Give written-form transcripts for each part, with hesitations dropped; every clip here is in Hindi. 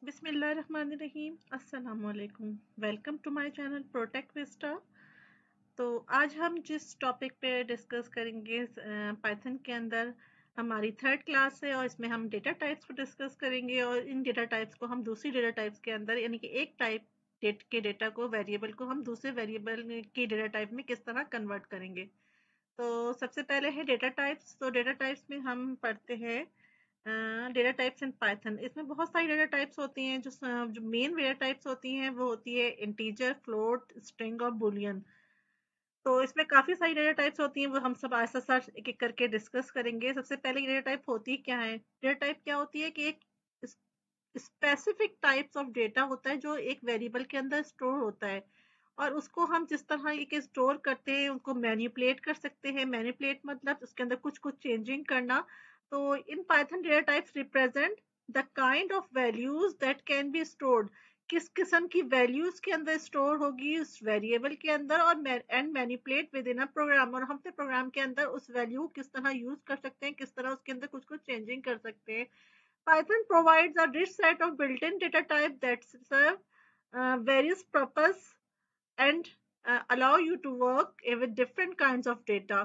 बिस्मिल्लाहिर्रहमानिर्रहीम अस्सलामुअलैकुम। Welcome to my channel Protect Vista. तो आज हम जिस टॉपिक पे डिस्कस करेंगे पाइथन के अंदर हमारी थर्ड क्लास है और इसमें हम डेटा टाइप्स को डिस्कस करेंगे और इन डेटा टाइप्स को हम दूसरी डेटा टाइप्स के अंदर यानी कि एक टाइप के डेटा को वेरिएबल को हम दूसरे वेरिएबल की डेटा टाइप में किस तरह कन्वर्ट करेंगे। तो सबसे पहले है डेटा टाइप्स। तो डेटा टाइप्स में हम पढ़ते हैं डेटा टाइप्स इन पाइथन। इसमें बहुत सारी डेटा टाइप्स होती हैं। जो मेन डेटा टाइप्स होती हैं वो होती है इंटीजर, फ्लोट, स्ट्रिंग और बुलियन। तो इसमें काफी सारी डेटा टाइप्स होती हैं, वो हम सब आहिस्ता आहिस्ता एक एक करके डिस्कस करेंगे। सबसे पहले डेटा टाइप होती क्या है? डेटा टाइप क्या होती है कि एक स्पेसिफिक टाइप्स ऑफ डेटा होता है जो एक वेरिएबल के अंदर स्टोर होता है और उसको हम जिस तरह के स्टोर करते हैं उसको मैनिपुलेट कर सकते हैं। मैनिपुलेट मतलब उसके अंदर कुछ कुछ चेंजिंग करना। तो in Python data types represent the kind of values that can be stored. किस किस्म की वैल्यूज के अंदर स्टोर होगी उस वेरिएबल के अंदर और and manipulate with in a program, और हम अपने प्रोग्राम के अंदर उस वैल्यू किस तरह यूज कर सकते हैं, किस तरह उसके अंदर कुछ कुछ चेंजिंग कर सकते हैं। Python provides a rich set of built-in data types that serve various purposes and allow you to work with different kinds of data।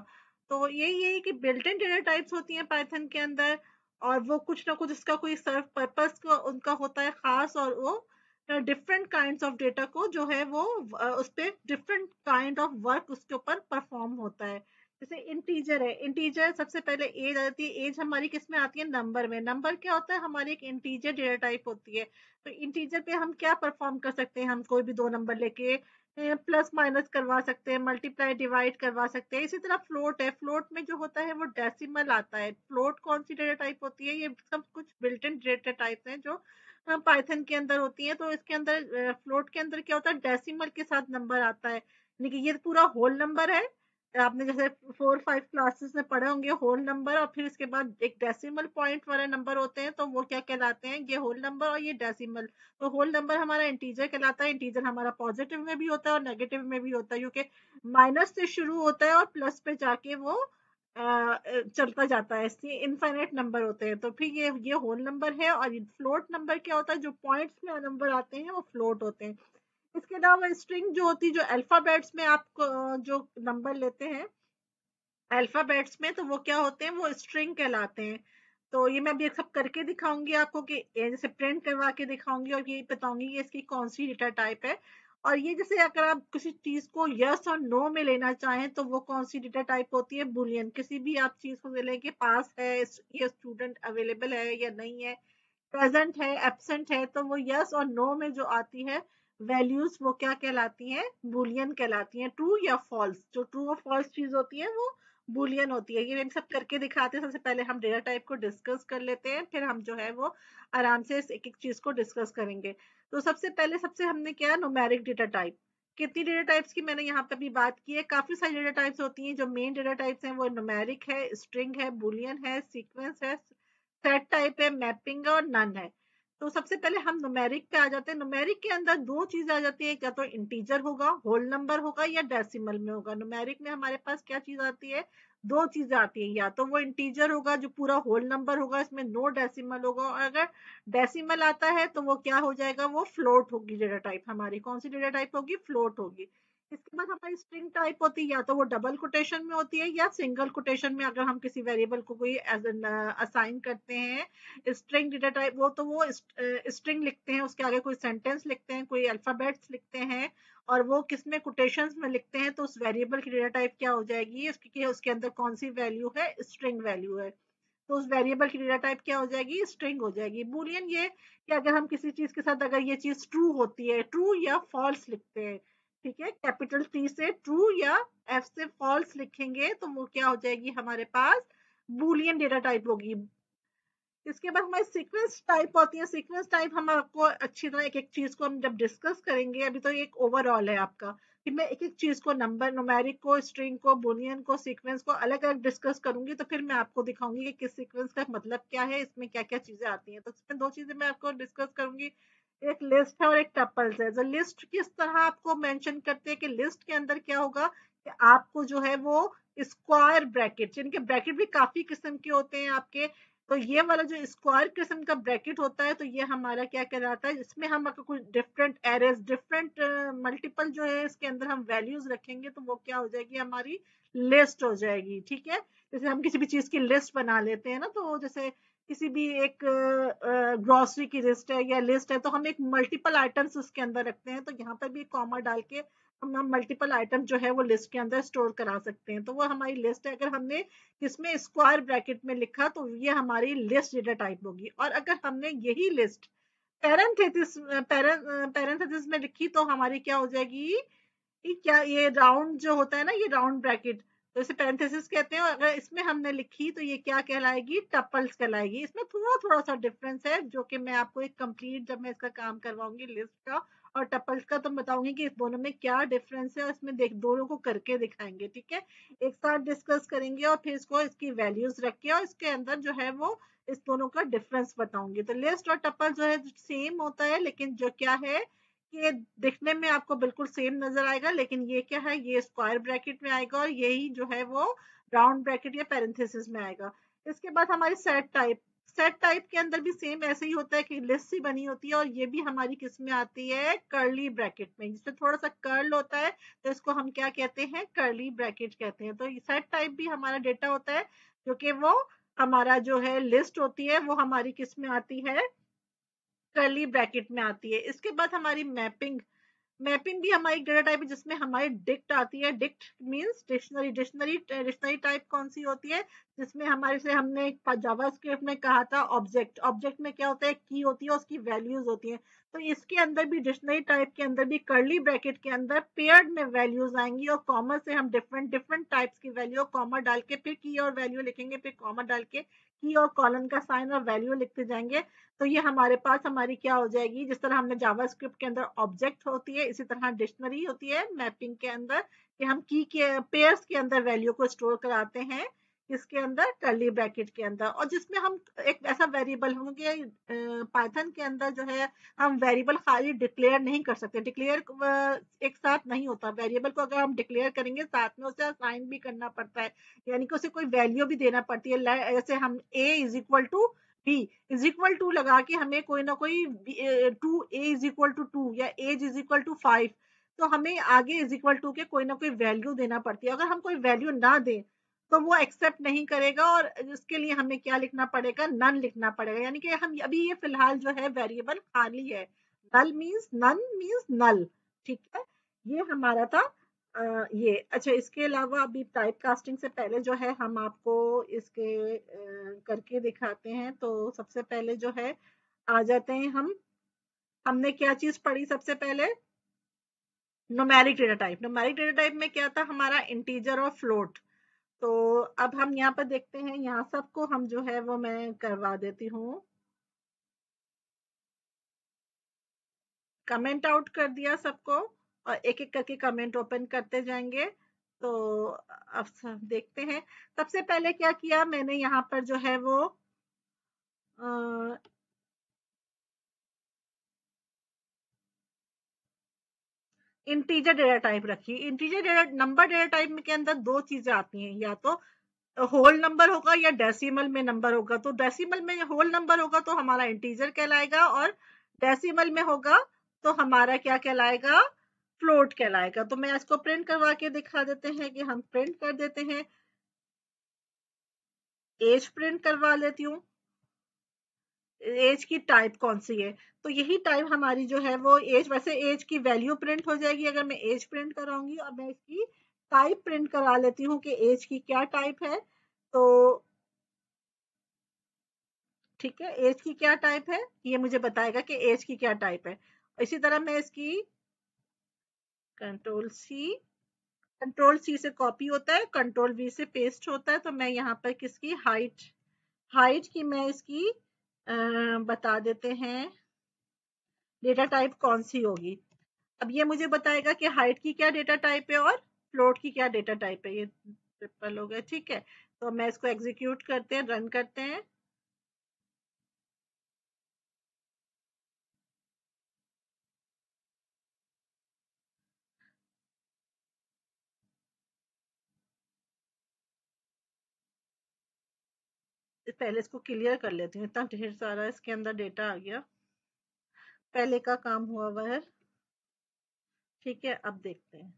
तो यही है कि बिल्ट इन डेटा टाइप्स होती हैं पाइथन के अंदर और वो कुछ ना कुछ इसका कोई सर्व पर्पस को उनका होता है खास, और वो डिफरेंट काइंड्स ऑफ डेटा को जो है वो उस पर डिफरेंट काइंड ऑफ वर्क उसके ऊपर परफॉर्म होता है। जैसे इंटीजर है, इंटीजर सबसे पहले एज आ जाती है। एज हमारी किस में आती है? नंबर में। नंबर क्या होता है? हमारी एक इंटीजर डेटा टाइप होती है। तो इंटीजर पे हम क्या परफॉर्म कर सकते हैं? हम कोई भी दो नंबर लेके प्लस माइनस करवा सकते हैं, मल्टीप्लाई डिवाइड करवा सकते हैं। इसी तरह फ्लोट है, फ्लोट में जो होता है वो डेसिमल आता है। फ्लोट कौन सी डेटा टाइप होती है? ये सब कुछ बिल्ट इन डेटा टाइप हैं जो पाइथन के अंदर होती है। तो इसके अंदर फ्लोट के अंदर क्या होता है? डेसिमल के साथ नंबर आता है, यानी कि ये पूरा होल नंबर है। आपने जैसे 4-5 क्लासेस में पढ़े होंगे होल नंबर, और फिर इसके बाद एक डेसिमल पॉइंट वाले नंबर होते हैं, तो वो क्या कहलाते हैं? ये होल नंबर और ये डेसिमल। तो होल नंबर हमारा इंटीजर कहलाता है। इंटीजर हमारा पॉजिटिव में भी होता है और नेगेटिव में भी होता है, क्योंकि माइनस से शुरू होता है और प्लस पे जाके वो चलता जाता है। इसलिए इनफाइनाइट नंबर होते हैं। तो फिर ये होल नंबर है। और फ्लोट नंबर क्या होता है? जो पॉइंट्स में नंबर आते हैं वो फ्लोट होते हैं। इसके अलावा स्ट्रिंग जो होती है, जो अल्फाबेट्स में आप जो नंबर लेते हैं अल्फाबेट्स में, तो वो क्या होते हैं? वो स्ट्रिंग कहलाते हैं। तो ये मैं अभी सब करके दिखाऊंगी आपको कि जैसे प्रिंट करवा के दिखाऊंगी और ये बताऊंगी कि इसकी कौन सी डेटा टाइप है। और ये जैसे अगर आप किसी चीज को यस और नो में लेना चाहें तो वो कौन सी डेटा टाइप होती है? बुलियन। किसी भी आप चीज को लें कि पास है, ये स्टूडेंट अवेलेबल है या नहीं है, प्रेजेंट है, एब्सेंट है, तो वो यस और नो में जो आती है वैल्यूज वो क्या कहलाती हैं? बुलियन कहलाती हैं। ट्रू या फॉल्स, जो ट्रू और फॉल्स चीज होती है वो बुलियन होती है। ये सब करके दिखाते हैं। सबसे पहले हम डेटा टाइप को डिस्कस कर लेते हैं, फिर हम जो है वो आराम से एक एक चीज को डिस्कस करेंगे। तो सबसे पहले सबसे हमने क्या? Numeric data type. कितनी डेटा टाइप्स की मैंने यहाँ पे अभी बात की है? काफी सारी डेटा टाइप्स होती हैं। जो मेन डेटा टाइप्स हैं वो न्यूमेरिक है, स्ट्रिंग है, बुलियन है, सीक्वेंस है, सेट टाइप है, मैपिंग है और नन है। तो सबसे पहले हम न्यूमेरिक पे आ जाते हैं। न्यूमेरिक के अंदर दो चीजें आ जाती है, या तो इंटीजर होगा, होल नंबर होगा, या डेसिमल में होगा। न्यूमेरिक में हमारे पास क्या चीज आती है? दो चीजें आती है, या तो वो इंटीजर होगा जो पूरा होल नंबर होगा, इसमें नो डेसिमल होगा, और अगर डेसिमल आता है तो वो क्या हो जाएगा? वो फ्लोट होगी डेटा टाइप हमारी। कौन सी डेटा टाइप होगी? फ्लोट होगी। इसके बाद हमारी स्ट्रिंग टाइप होती है, या तो वो डबल कोटेशन में होती है या सिंगल कोटेशन में। अगर हम किसी वेरिएबल को कोई एज असाइन करते हैं स्ट्रिंग डेटा टाइप, वो स्ट्रिंग लिखते हैं, उसके आगे कोई सेंटेंस लिखते हैं, कोई अल्फाबेट्स लिखते हैं, और वो किसमें कोटेशंस में लिखते हैं, तो उस वेरिएबल की डेटा टाइप क्या हो जाएगी? उसके अंदर कौन सी वैल्यू है? स्ट्रिंग वैल्यू है। तो उस वेरिएबल की डेटा टाइप क्या हो जाएगी? स्ट्रिंग हो जाएगी। बूलियन ये कि अगर हम किसी चीज के साथ अगर ये चीज ट्रू होती है, ट्रू या फॉल्स लिखते हैं, ठीक है, कैपिटल टी से ट्रू या एफ से फॉल्स लिखेंगे, तो वो क्या हो जाएगी हमारे पास? बूलियन डेटा टाइप होगी। इसके बाद हमारी सीक्वेंस टाइप होती है। सीक्वेंस टाइप हम आपको अच्छी तरह एक एक चीज को हम जब डिस्कस करेंगे, अभी तो एक ओवरऑल है आपका, फिर मैं एक एक चीज को नंबर, न्यूमेरिक को, स्ट्रिंग को, बुलियन को, सीक्वेंस को अलग अलग डिस्कस करूंगी। तो फिर मैं आपको दिखाऊंगी कि किस सीक्वेंस का मतलब क्या है, इसमें क्या क्या चीजें आती हैं। तो इसमें दो चीजें मैं आपको डिस्कस करूंगी, एक लिस्ट है और एक टपल्स है। तो लिस्ट किस तरह आपको मेंशन करते हैं कि लिस्ट के अंदर क्या होगा कि आपको जो है वो स्क्वायर ब्रैकेट, यानी कि ब्रैकेट भी काफी किस्म के होते हैं आपके। तो ये वाला जो स्क्वायर किस्म का ब्रैकेट होता है, तो ये हमारा क्या कहलाता है, इसमें हम अगर कुछ डिफरेंट एरेज, डिफरेंट मल्टीपल जो है इसके अंदर हम वैल्यूज रखेंगे, तो वो क्या हो जाएगी, हमारी लिस्ट हो जाएगी। ठीक है, जैसे हम किसी भी चीज की लिस्ट बना लेते हैं ना, तो जैसे किसी भी एक ग्रोसरी की लिस्ट है या लिस्ट है, तो हम एक मल्टीपल आइटम्स उसके अंदर रखते हैं, तो यहाँ पर भी कॉमा डाल के हम मल्टीपल आइटम जो है वो लिस्ट के अंदर स्टोर करा सकते हैं। तो वो हमारी लिस्ट है। अगर हमने इसमें स्क्वायर ब्रैकेट में लिखा तो ये हमारी लिस्ट डेटा टाइप होगी। और अगर हमने यही लिस्ट पैरेंथेसिस में लिखी तो हमारी क्या हो जाएगी, कि क्या ये राउंड जो होता है ना, ये राउंड ब्रैकेट, तो इसे पैरेंथेसिस कहते हैं। और अगर इसमें हमने लिखी तो ये क्या कहलाएगी, टपल्स कहलाएगी। इसमें थोड़ा थोड़ा सा डिफरेंस है, जो कि मैं आपको एक कंप्लीट जब मैं इसका काम करवाऊंगी लिस्ट का और टपल्स का, तो बताऊंगी कि इस दोनों में क्या डिफरेंस है, और इसमें देख दोनों को करके दिखाएंगे। ठीक है, एक साथ डिस्कस करेंगे और फिर इसको इसकी वैल्यूज रख के और इसके अंदर जो है वो इस दोनों का डिफरेंस बताऊंगी। तो लिस्ट और टपल जो है सेम होता है, लेकिन जो क्या है, ये दिखने में आपको बिल्कुल सेम नजर आएगा, लेकिन ये क्या है, ये स्क्वायर ब्रैकेट में आएगा और यही जो है वो राउंड ब्रैकेट या पैरेंथेसिस में आएगा। इसके बाद हमारी सेट टाइप के अंदर भी सेम ऐसे ही होता है कि लिस्ट सी बनी होती है, और ये भी हमारी किस में आती है, कर्ली ब्रैकेट में, जिससे थोड़ा सा कर्ल होता है, तो इसको हम क्या कहते हैं, कर्ली ब्रैकेट कहते हैं। तो सेट टाइप भी हमारा डेटा होता है, जो कि वो हमारा जो है लिस्ट होती है, वो हमारी किस में आती है, कर्ली ब्रैकेट में आती है। इसके बाद हमारी मैपिंग भी हमारी डेटा टाइप है, जिसमें हमारी डिक्ट आती है। डिक्ट मींस डिक्शनरी टाइप कौन सी होती है, जिसमें हमारे से हमने जावास्क्रिप्ट में कहा था ऑब्जेक्ट में क्या होता है, की होती है, उसकी वैल्यूज होती है। तो इसके अंदर भी डिक्शनरी टाइप के अंदर भी कर्ली ब्रैकेट के अंदर पेयर्ड में वैल्यूज आएंगी, और कॉमा से हम डिफरेंट डिफरेंट टाइप्स की वैल्यू, कॉमा डाल के फिर की और वैल्यू लिखेंगे, फिर कॉमा डाल के की और कॉलन का साइन और वैल्यू लिखते जाएंगे। तो ये हमारे पास हमारी क्या हो जाएगी, जिस तरह हमने जावास्क्रिप्ट के अंदर ऑब्जेक्ट होती है, इसी तरह डिक्शनरी होती है मैपिंग के अंदर, कि हम की के पेयर्स के अंदर वैल्यू को स्टोर कराते हैं, इसके अंदर कर्ली ब्रैकेट के अंदर। और जिसमें हम एक ऐसा वेरिएबल होंगे, पाइथन के अंदर जो है हम वेरिएबल खाली डिक्लेयर नहीं कर सकते। डिक्लेयर एक साथ नहीं होता, वेरिएबल को अगर हम डिक्लेयर करेंगे साथ में उसे असाइन भी करना पड़ता है, यानी कि उसे कोई वैल्यू भी देना पड़ती है। जैसे हम a is equal to b is equal to लगा के हमें कोई ना कोई 2a इज इक्वल टू 2 या एज इज इक्वल टू 5, तो हमें आगे इज इक्वल टू के कोई ना कोई वैल्यू देना पड़ती है। अगर हम कोई वैल्यू ना दें तो वो एक्सेप्ट नहीं करेगा, और इसके लिए हमें क्या लिखना पड़ेगा, नन लिखना पड़ेगा। यानी कि हम अभी ये फिलहाल जो है वेरिएबल खाली है, नन मीन्स नल। ठीक है, ये हमारा था ये। अच्छा, इसके अलावा अभी टाइप कास्टिंग से पहले जो है हम आपको इसके करके दिखाते हैं। तो सबसे पहले जो है आ जाते हैं हमने क्या चीज पढ़ी सबसे पहले, numeric data type. Numeric data type में क्या था हमारा, इंटीजर और फ्लोट। तो अब हम यहाँ पर देखते हैं, यहाँ सबको हम जो है वो मैं करवा देती हूँ, कमेंट आउट कर दिया सबको, और एक एक करके कमेंट ओपन करते जाएंगे। तो अब सब देखते हैं। सबसे पहले क्या किया मैंने, यहाँ पर जो है वो इंटीजर डेटा टाइप रखी। Integer data number data type में के अंदर दो चीजें आती हैं, या तो होल नंबर होगा या डेसिमल में नंबर होगा। तो डेसिमल में होल नंबर होगा तो हमारा इंटीजर कहलाएगा, और डेसिमल में होगा तो हमारा क्या कहलाएगा, फ्लोट कहलाएगा। तो मैं इसको प्रिंट करवा के दिखा देते हैं, कि हम प्रिंट कर देते हैं, एज प्रिंट करवा लेती हूँ, एज की टाइप कौन सी है। तो यही टाइप हमारी जो है वो एज, वैसे एज की वैल्यू प्रिंट हो जाएगी अगर मैं एज प्रिंट कराऊंगी, और मैं इसकी टाइप प्रिंट करा लेती हूँ कि एज की क्या टाइप है। तो ठीक है, एज की क्या टाइप है ये मुझे बताएगा कि एज की क्या टाइप है। इसी तरह मैं इसकी कंट्रोल सी से कॉपी होता है, कंट्रोल वी से पेस्ट होता है। तो मैं यहाँ पर किसकी हाइट की मैं इसकी बता देते हैं डेटा टाइप कौन सी होगी। अब ये मुझे बताएगा कि हाइट की क्या डेटा टाइप है और फ्लोट की क्या डेटा टाइप है। ये ट्रिपल हो गया, ठीक है। तो मैं इसको एग्जीक्यूट करते हैं, रन करते हैं। पहले इसको क्लियर कर लेती हूँ, इतना ढेर सारा इसके अंदर डेटा आ गया, पहले का काम हुआ हुआ है। ठीक है, अब देखते हैं।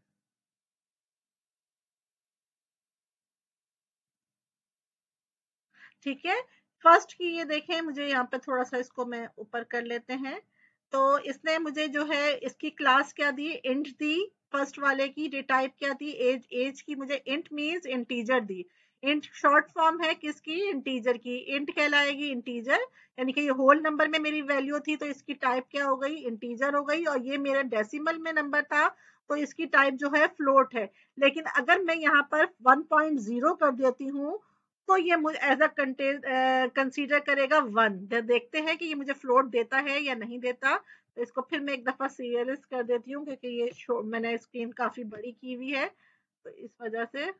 ठीक है, फर्स्ट की ये देखें, मुझे यहाँ पे थोड़ा सा इसको मैं ऊपर कर लेते हैं। तो इसने मुझे जो है इसकी क्लास क्या दी, इंट दी। फर्स्ट वाले की टाइप क्या दी, एज। एज की मुझे इंट मींस इंटीजर दी। इंट शॉर्ट फॉर्म है किसकी, इंटीजर की। इंट कहलाएगी इंटीजर, यानी कि ये होल नंबर में मेरी वैल्यू थी तो इसकी टाइप क्या हो गई, इंटीजर हो गई। और ये मेरा डेसिमल में नंबर था तो इसकी टाइप जो है फ्लोट है। लेकिन अगर मैं यहाँ पर 1.0 कर देती हूँ तो ये मुझे एज अ कंसीडर करेगा 1। देखते हैं कि ये मुझे फ्लोट देता है या नहीं देता। तो इसको फिर मैं एक दफा सीरियलाइज कर देती हूँ क्योंकि ये मैंने स्क्रीन काफी बड़ी की हुई है तो इस वजह से।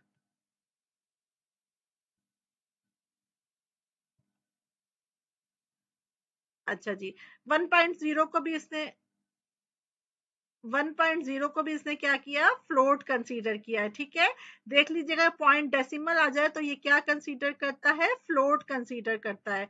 अच्छा जी, 1.0 को भी इसने 1.0 को भी इसने क्या किया, फ्लोट कंसीडर किया है। ठीक है, देख लीजिएगा पॉइंट डेसिमल आ जाए तो ये क्या कंसीडर करता है, फ्लोट कंसीडर करता है।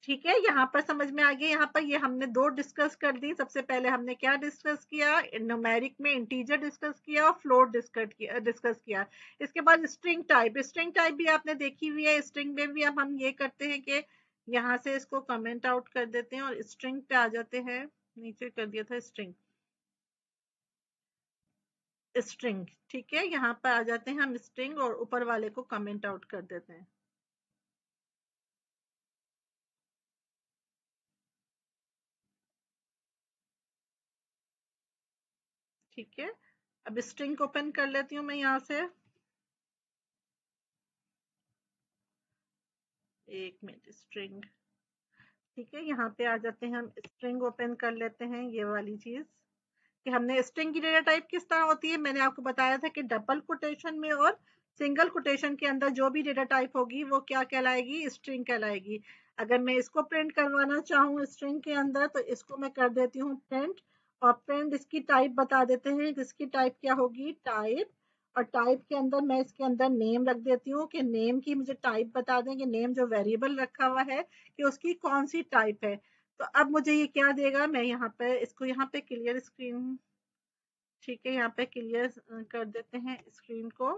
ठीक है, यहाँ पर समझ में आ गया। यहाँ पर ये हमने दो डिस्कस कर दी। सबसे पहले हमने क्या डिस्कस किया, न्यूमेरिक में इंटीजर डिस्कस किया और फ्लोट डिस्कस किया। इसके बाद स्ट्रिंग टाइप, स्ट्रिंग टाइप भी आपने देखी हुई है। स्ट्रिंग में भी अब हम ये करते हैं कि यहाँ से इसको कमेंट आउट कर देते हैं और स्ट्रिंग पे आ जाते हैं। नीचे कर दिया था स्ट्रिंग, स्ट्रिंग। ठीक है, यहाँ पर आ जाते हैं हम स्ट्रिंग और ऊपर वाले को कमेंट आउट कर देते हैं। ठीक है, अब स्ट्रिंग ओपन कर लेती हूँ मैं यहाँ से। एक मिनट, स्ट्रिंग। ठीक है, यहाँ पे आ जाते हैं हम, स्ट्रिंग ओपन कर लेते हैं। ये वाली चीज कि हमने स्ट्रिंग की डेटा टाइप किस तरह होती है, मैंने आपको बताया था कि डबल कोटेशन में और सिंगल कोटेशन के अंदर जो भी डेटा टाइप होगी वो क्या कहलाएगी, स्ट्रिंग कहलाएगी। अगर मैं इसको प्रिंट करवाना चाहूँ स्ट्रिंग के अंदर तो इसको मैं कर देती हूँ प्रिंट। और प्रिंट इसकी टाइप बता देते हैं, इसकी टाइप क्या होगी, टाइप। और टाइप के अंदर मैं इसके अंदर नेम रख देती हूँ कि नेम की मुझे टाइप बता दें कि नेम जो वेरिएबल रखा हुआ है कि उसकी कौन सी टाइप है। तो अब मुझे ये क्या देगा, मैं यहाँ पे इसको यहाँ पे क्लियर स्क्रीन। ठीक है, यहाँ पे क्लियर कर देते हैं स्क्रीन को।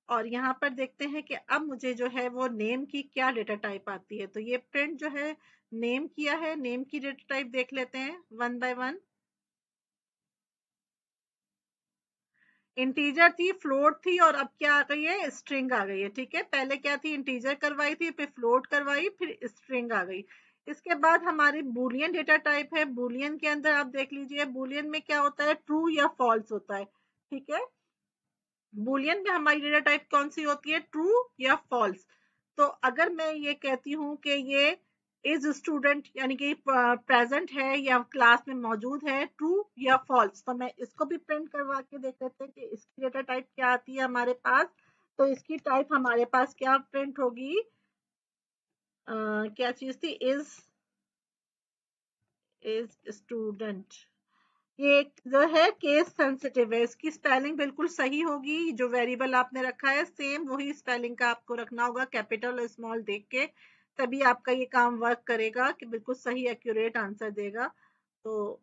और यहाँ पर देखते हैं कि अब मुझे जो है वो नेम की क्या डेटा टाइप आती है। तो ये प्रिंट जो है नेम किया है, नेम की डेटा टाइप देख लेते हैं वन बाय वन। इंटीजर थी, फ्लोट थी और अब क्या आ गई है, स्ट्रिंग आ गई है। ठीक है, पहले क्या थी, इंटीजर करवाई थी, फिर फ्लोट करवाई, फिर स्ट्रिंग आ गई। इसके बाद हमारी बुलियन डेटा टाइप है। बुलियन के अंदर आप देख लीजिए, बुलियन में क्या होता है, ट्रू या फॉल्स होता है। ठीक है, बुलियन में हमारी डेटा टाइप कौन सी होती है, ट्रू या फॉल्स। तो अगर मैं ये कहती हूँ कि ये इज स्टूडेंट यानी कि प्रेजेंट है या क्लास में मौजूद है, ट्रू या फॉल्स, तो मैं इसको भी प्रिंट करवा के देख लेते हैं कि इसकी डेटा टाइप क्या आती है हमारे पास। तो इसकी टाइप हमारे पास क्या प्रिंट होगी, क्या चीज थी, इज स्टूडेंट। ये जो है केस सेंसिटिव है, इसकी स्पेलिंग बिल्कुल सही होगी। जो वेरिएबल आपने रखा है सेम वही स्पेलिंग का आपको रखना होगा, कैपिटल और स्मॉल देख के, तभी आपका ये काम वर्क करेगा कि बिल्कुल सही एक्यूरेट आंसर देगा। तो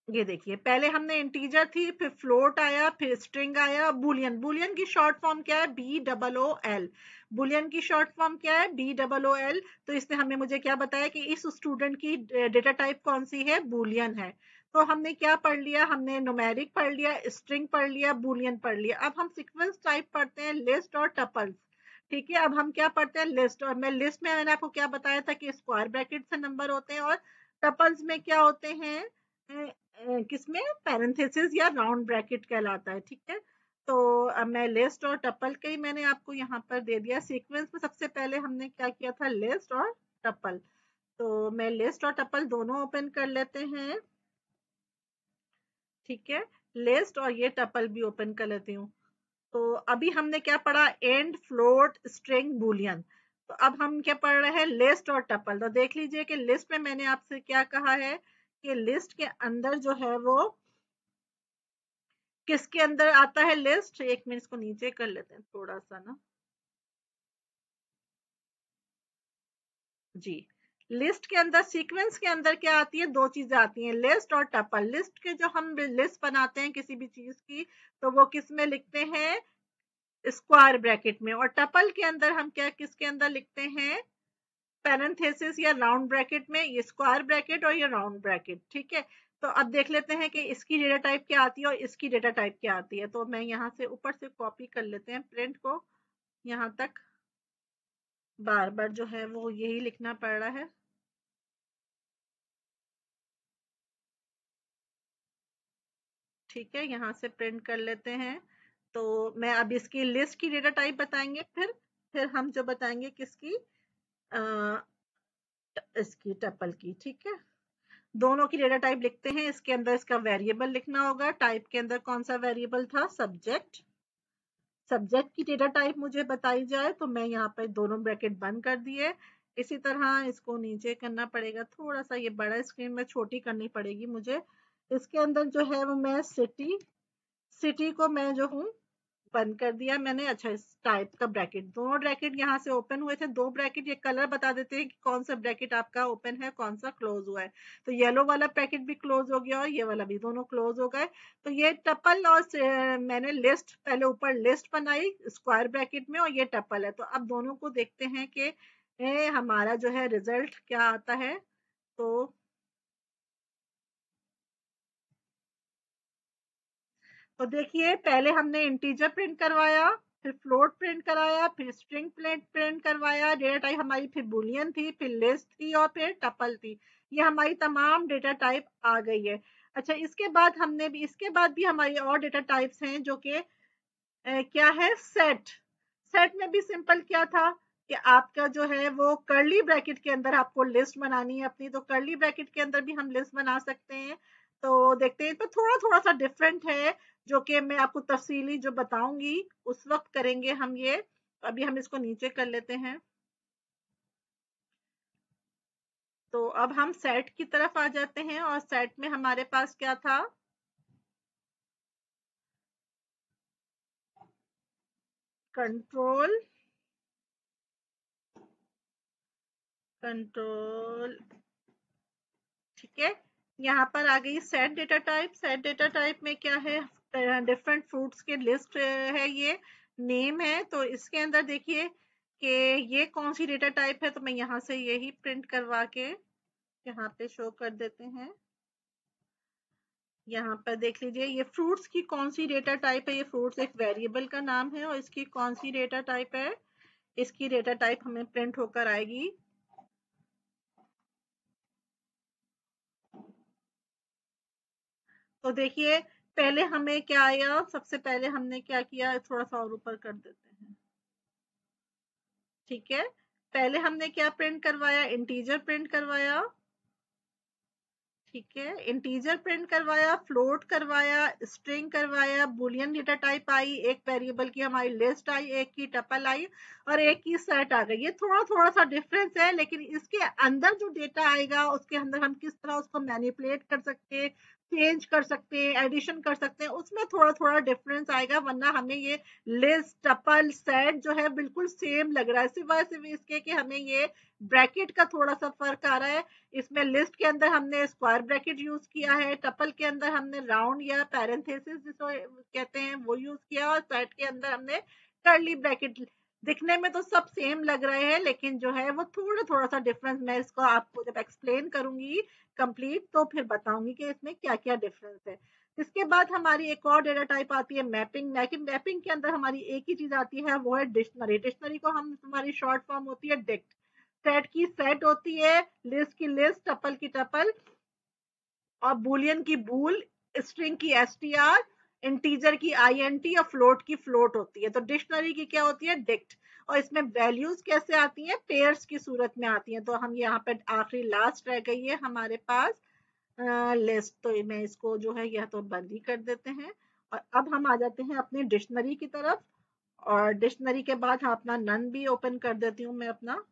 ये देखिए, पहले हमने इंटीजर थी, फिर फ्लोट आया, फिर स्ट्रिंग आया, बुलियन। बुलियन की शॉर्ट फॉर्म क्या है, BOOL। बुलियन की शॉर्ट फॉर्म क्या है, BOOL। तो इसने हमें मुझे क्या बताया कि इस स्टूडेंट की डेटा टाइप कौन सी है, बुलियन है। तो हमने क्या पढ़ लिया, हमने न्यूमेरिक पढ़ लिया, स्ट्रिंग पढ़ लिया, बुलियन पढ़ लिया। अब हम सीक्वेंस टाइप पढ़ते हैं, लिस्ट और टपल्स। ठीक है, अब हम क्या पढ़ते हैं, लिस्ट। और मैं लिस्ट में मैंने आपको क्या बताया था कि स्क्वायर ब्रैकेट से नंबर होते हैं और टपल्स में क्या होते हैं, किसमें, पैरेंथेसिस या राउंड ब्रैकेट कहलाता है। ठीक है, तो अब मैं लिस्ट और टपल के ही मैंने आपको यहाँ पर दे दिया। सीक्वेंस में सबसे पहले हमने क्या किया था, लिस्ट और टपल। तो मैं लिस्ट और टपल दोनों ओपन कर लेते हैं। ठीक है, लिस्ट और ये टपल भी ओपन कर लेती हूँ। तो अभी हमने क्या पढ़ा, एंड, फ्लोट, स्ट्रिंग, बुलियन। तो अब हम क्या पढ़ रहे हैं, लिस्ट और टपल। तो देख लीजिए कि लिस्ट में मैंने आपसे क्या कहा है कि लिस्ट के अंदर जो है वो किसके अंदर आता है, लिस्ट। एक मिनट इसको नीचे कर लेते हैं थोड़ा सा ना। जी, लिस्ट के अंदर सीक्वेंस के अंदर क्या आती है, दो चीजें आती हैं, लिस्ट और टपल। लिस्ट के जो हम लिस्ट बनाते हैं किसी भी चीज की, तो वो किस में लिखते हैं, स्क्वायर ब्रैकेट में। और टपल के अंदर हम क्या किसके अंदर लिखते हैं, पैरेंथेसिस या राउंड ब्रैकेट में। ये स्क्वायर ब्रैकेट और ये राउंड ब्रैकेट, ठीक है। तो अब देख लेते हैं कि इसकी डेटा टाइप क्या आती है और इसकी डेटा टाइप क्या आती है। तो मैं यहाँ से ऊपर से कॉपी कर लेते हैं प्रिंट को, यहाँ तक बार बार जो है वो यही लिखना पड़ रहा है। ठीक है, यहाँ से प्रिंट कर लेते हैं। तो मैं अब इसकी लिस्ट की डेटा टाइप बताएंगे, फिर हम जो बताएंगे किसकी, इसकी टपल की। ठीक है, दोनों की डेटा टाइप लिखते हैं। इसके अंदर इसका वेरिएबल लिखना होगा। टाइप के अंदर कौन सा वेरिएबल था, सब्जेक्ट। सब्जेक्ट की डेटा टाइप मुझे बताई जाए तो मैं यहाँ पर दोनों ब्रैकेट बंद कर दिए। इसी तरह इसको नीचे करना पड़ेगा, थोड़ा सा ये बड़ा स्क्रीन में छोटी करनी पड़ेगी मुझे। इसके अंदर जो है वो मैं सिटी, सिटी को मैं जो हूँ बंद कर दिया मैंने। अच्छा, इस टाइप का ब्रैकेट, दोनों ब्रैकेट यहाँ से ओपन हुए थे, दो ब्रैकेट ये कलर बता देते हैं कि कौन सा ब्रैकेट आपका ओपन है, कौन सा क्लोज हुआ है। तो येलो वाला ब्रैकेट भी क्लोज हो गया और ये वाला भी, दोनों क्लोज हो गए। तो ये टपल और मैंने लिस्ट, पहले ऊपर लिस्ट बनाई स्क्वायर ब्रैकेट में और ये टपल है। तो अब दोनों को देखते हैं कि हमारा जो है रिजल्ट क्या आता है। तो देखिए, पहले हमने इंटीजर प्रिंट करवाया, फिर फ्लोट प्रिंट कराया, फिर स्ट्रिंग प्रिंट करवाया। डेटा टाइप हमारी फिर बुलियन थी, फिर लिस्ट थी और फिर टपल थी। ये हमारी तमाम डेटा टाइप आ गई है। अच्छा, इसके बाद हमने भी, इसके बाद भी हमारी और डेटा टाइप्स हैं जो कि क्या है, सेट। सेट में भी सिंपल क्या था कि आपका जो है वो कर्ली ब्रैकेट के अंदर आपको लिस्ट बनानी है अपनी, तो कर्ली ब्रैकेट के अंदर भी हम लिस्ट बना सकते हैं। तो देखते हैं, तो थोड़ा थोड़ा सा डिफरेंट है, जो कि मैं आपको तफसीली जो बताऊंगी उस वक्त करेंगे हम ये। अभी हम इसको नीचे कर लेते हैं। तो अब हम सेट की तरफ आ जाते हैं और सेट में हमारे पास क्या था, कंट्रोल, कंट्रोल, ठीक है। यहाँ पर आ गई set data type. Set data type में क्या है, डिफरेंट फ्रूट्स के लिस्ट है, ये नेम है। तो इसके अंदर देखिए कि ये कौन सी डेटा टाइप है, तो मैं यहाँ से यही प्रिंट करवा के यहाँ पे शो कर देते हैं। यहाँ पर देख लीजिए ये फ्रूट्स की कौन सी डेटा टाइप है। ये फ्रूट्स एक वेरिएबल का नाम है और इसकी कौन सी डेटा टाइप है, इसकी डेटा टाइप हमें प्रिंट होकर आएगी। तो देखिए, पहले हमें क्या आया, सबसे पहले हमने क्या किया, थोड़ा सा और ऊपर कर देते हैं। ठीक है, पहले हमने क्या प्रिंट करवाया, इंटीजर प्रिंट करवाया। ठीक है, इंटीजर प्रिंट करवाया, फ्लोट करवाया, स्ट्रिंग करवाया, बुलियन डेटा टाइप आई, एक वेरिएबल की हमारी लिस्ट आई, एक की टपल आई और एक की सेट आ गई। ये थोड़ा थोड़ा सा डिफरेंस है, लेकिन इसके अंदर जो डेटा आएगा उसके अंदर हम किस तरह उसको मैनिपुलेट कर सकते हैं, चेंज कर सकते हैं, एडिशन कर सकते हैं, उसमें थोड़ा थोड़ा डिफरेंस आएगा। वरना हमें ये लिस्ट, टपल, सेट जो है बिल्कुल सेम लग रहा है, सिवाय सिर्फ इसके कि हमें ये ब्रैकेट का थोड़ा सा फर्क आ रहा है। इसमें लिस्ट के अंदर हमने स्क्वायर ब्रैकेट यूज किया है, टपल के अंदर हमने राउंड या पैरेंथेसिस जिसको कहते हैं वो यूज किया, और सेट के अंदर हमने कर्ली ब्रैकेट। दिखने में तो सब सेम लग रहे हैं, लेकिन जो है वो थोड़ा थोड़ा सा डिफरेंस, मैं इसको आपको जब एक्सप्लेन करूंगी कंप्लीट तो फिर बताऊंगी कि इसमें क्या क्या डिफरेंस है। इसके बाद हमारी एक और डेटा टाइप आती है मैपिंग। मैपिंग मैपिंग के अंदर हमारी एक ही चीज आती है, वो है डिक्शनरी। डिक्शनरी को हम, हमारी शॉर्ट फॉर्म होती है डिक्ट। सेट की सेट होती है, लिस्ट की लिस्ट, टपल की टपल और बुलियन की बूल, स्ट्रिंग की एसटीआर, इंटीजर की आईएनटी और फ्लोट की फ्लोट होती है। तो डिक्शनरी की क्या होती है, डिक्ट। और इसमें वैल्यूज कैसे आती हैं, पेयर्स की सूरत में आती हैं। तो हम यहाँ पे आखिरी लास्ट रह गई है हमारे पास लिस्ट। तो मैं इसको जो है यह तो बंद ही कर देते हैं। और अब हम आ जाते हैं अपनी डिक्शनरी की तरफ। और डिक्शनरी के बाद हम अपना नन भी ओपन कर देती हूँ मैं अपना।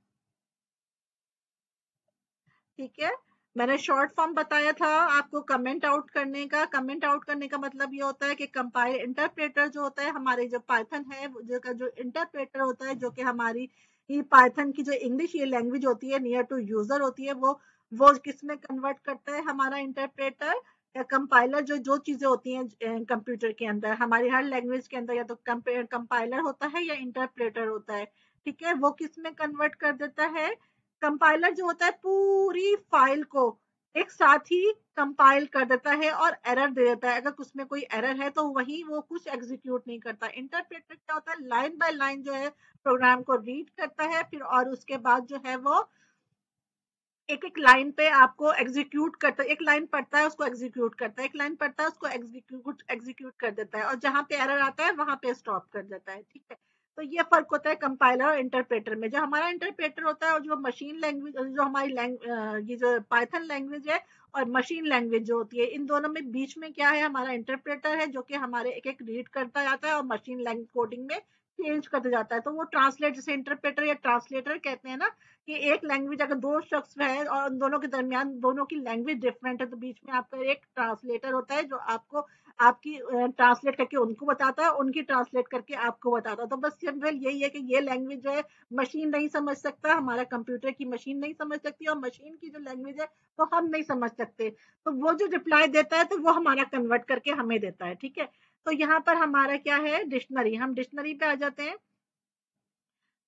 ठीक है, मैंने शॉर्ट फॉर्म बताया था आपको कमेंट आउट करने का। कमेंट आउट करने का मतलब ये होता है कि कंपाइल इंटरप्रेटर जो होता है, हमारे जो पाइथन है जो का जो इंटरप्रेटर होता है, जो कि हमारी ये पाइथन की जो इंग्लिश ये लैंग्वेज होती है नियर टू यूजर होती है, वो किस में कन्वर्ट करता है हमारा इंटरप्रेटर या कंपाइलर। जो जो चीजें होती हैं कंप्यूटर के अंदर, हमारी हर लैंग्वेज के अंदर या तो कंपाइलर होता है या इंटरप्रेटर होता है, ठीक है। वो किस में कन्वर्ट कर देता है? कंपाइलर जो होता है पूरी फाइल को एक साथ ही कंपाइल कर देता है और एरर दे देता है। अगर उसमें कोई एरर है तो वही वो कुछ एग्जीक्यूट नहीं करता। इंटरप्रेटर क्या होता है, लाइन बाय लाइन जो है प्रोग्राम को रीड करता है, फिर और उसके बाद जो है वो एक एक लाइन पे आपको एग्जीक्यूट करता है। एक लाइन पढ़ता है उसको एग्जीक्यूट करता है, एक लाइन पढ़ता है उसको एग्जीक्यूट कर देता है, और जहां पे एरर आता है वहां पे स्टॉप कर देता है, ठीक है। तो ये फर्क होता है कंपाइलर और इंटरप्रेटर में। जो हमारा इंटरप्रेटर होता है और जो मशीन लैंग्वेज, जो हमारी ये जो पाइथन लैंग्वेज है और मशीन लैंग्वेज जो होती है, इन दोनों में बीच में क्या है, हमारा इंटरप्रेटर है जो कि हमारे एक एक रीड करता जाता है और मशीन लैंग्वेज कोडिंग में चेंज करते जाता है। तो वो ट्रांसलेट, जैसे इंटरप्रेटर या ट्रांसलेटर कहते हैं ना, कि एक लैंग्वेज अगर दो शख्स है और उन दोनों के दरमियान दोनों की लैंग्वेज डिफरेंट है, तो बीच में आपका एक ट्रांसलेटर होता है जो आपको आपकी ट्रांसलेट करके उनको बताता है, उनकी ट्रांसलेट करके आपको बताता है। तो बस सिंपल यही है कि ये लैंग्वेज जो है मशीन नहीं समझ सकता, हमारा कंप्यूटर की मशीन नहीं समझ सकती, और मशीन की जो लैंग्वेज है वो हम नहीं समझ सकते। तो वो जो रिप्लाई देता है तो वो हमारा कन्वर्ट करके हमें देता है, ठीक है। तो यहाँ पर हमारा क्या है, डिक्शनरी। हम डिक्शनरी पे आ जाते हैं।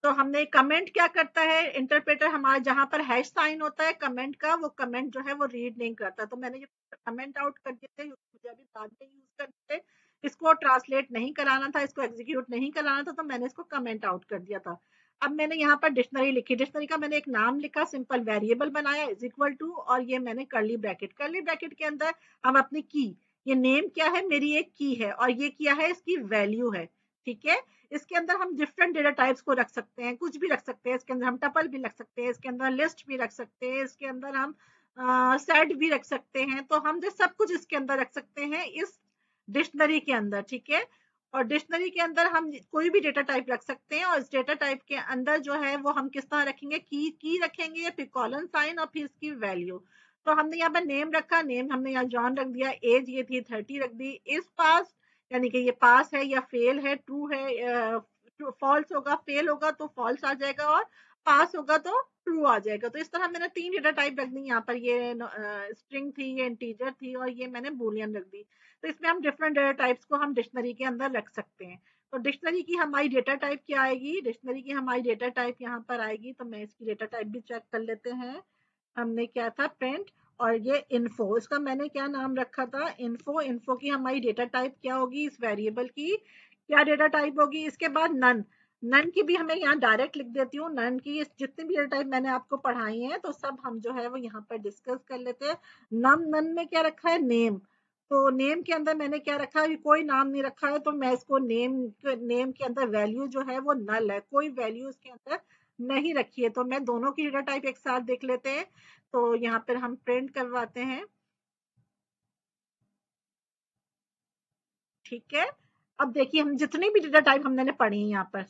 तो हमने कमेंट क्या करता है इंटरप्रेटर, हमारा जहां पर हैश साइन होता है कमेंट का, वो कमेंट जो है वो रीड नहीं करता। तो मैंने ये कमेंट आउट कर दिए थे, मुझे अभी बाद में यूज करते थे, इसको ट्रांसलेट नहीं कराना था, इसको एग्जीक्यूट नहीं कराना था, तो मैंने इसको कमेंट आउट कर दिया था। अब मैंने यहाँ पर डिक्शनरी लिखी, डिक्शनरी का मैंने एक नाम लिखा, सिंपल वेरिएबल बनाया इज इक्वल टू, और ये मैंने कर्ली ब्रैकेट, कर्ली ब्रैकेट के अंदर हम अपनी की, ये नेम क्या है, मेरी एक की है, और ये क्या है, इसकी वैल्यू है, ठीक है। इसके अंदर हम डिफरेंट डेटा टाइप्स को रख सकते हैं, कुछ भी रख सकते हैं। इसके अंदर हम टपल भी रख सकते हैं, इसके अंदर लिस्ट भी रख सकते हैं, इसके अंदर हम सेट भी रख सकते हैं। तो हम जो सब कुछ इसके अंदर रख सकते हैं इस डिक्शनरी के अंदर, ठीक है। और डिक्शनरी के अंदर हम कोई भी डेटा टाइप रख सकते हैं, और इस डेटा टाइप के अंदर जो है वो हम किस तरह रखेंगे, की रखेंगे, फिर कॉलन साइन और फिर इसकी वैल्यू। तो हमने यहाँ पर नेम रखा, नेम हमने यहाँ जॉन रख दिया, एज ये थी 30 रख दी, इस पास यानी कि ये पास है या फेल है, ट्रू है, फॉल्स होगा, फेल होगा तो फॉल्स आ जाएगा, और पास होगा तो ट्रू आ जाएगा। तो इस तरह मैंने 3 डेटा टाइप रख दी यहाँ पर, ये स्ट्रिंग थी, ये इंटीजर थी, और ये मैंने बूलियन रख दी। तो इसमें हम डिफरेंट डेटा टाइप्स को हम डिक्शनरी के अंदर रख सकते हैं। तो डिक्शनरी की हमारी डेटा टाइप क्या आएगी, डिक्शनरी की हमारी डेटा टाइप यहाँ पर आएगी। तो मैं इसकी डेटा टाइप भी चेक कर लेते हैं। हमने क्या था, प्रिंट, और ये इन्फो, इसका मैंने क्या नाम रखा था, इन्फो। इन्फो की हमारी डेटा टाइप क्या होगी, इस वेरिएबल की क्या डेटा टाइप होगी। इसके बाद नन, नन की भी हमें यहाँ डायरेक्ट लिख देती हूँ। नन की जितनी भी डेटा टाइप मैंने आपको पढ़ाई है तो सब हम जो है वो यहाँ पर डिस्कस कर लेते हैं। नन में क्या रखा है, नेम। तो नेम के अंदर मैंने क्या रखा है, कोई नाम नहीं रखा है, तो मैं इसको नेम के अंदर वैल्यू जो है वो नल है, कोई वैल्यू इसके अंदर नहीं रखी है। तो मैं दोनों की डेटा टाइप एक साथ देख लेते हैं। तो यहाँ पर हम प्रिंट करवाते हैं, ठीक है। अब देखिए हम जितनी भी डेटा टाइप हमने पढ़ी है यहाँ पर,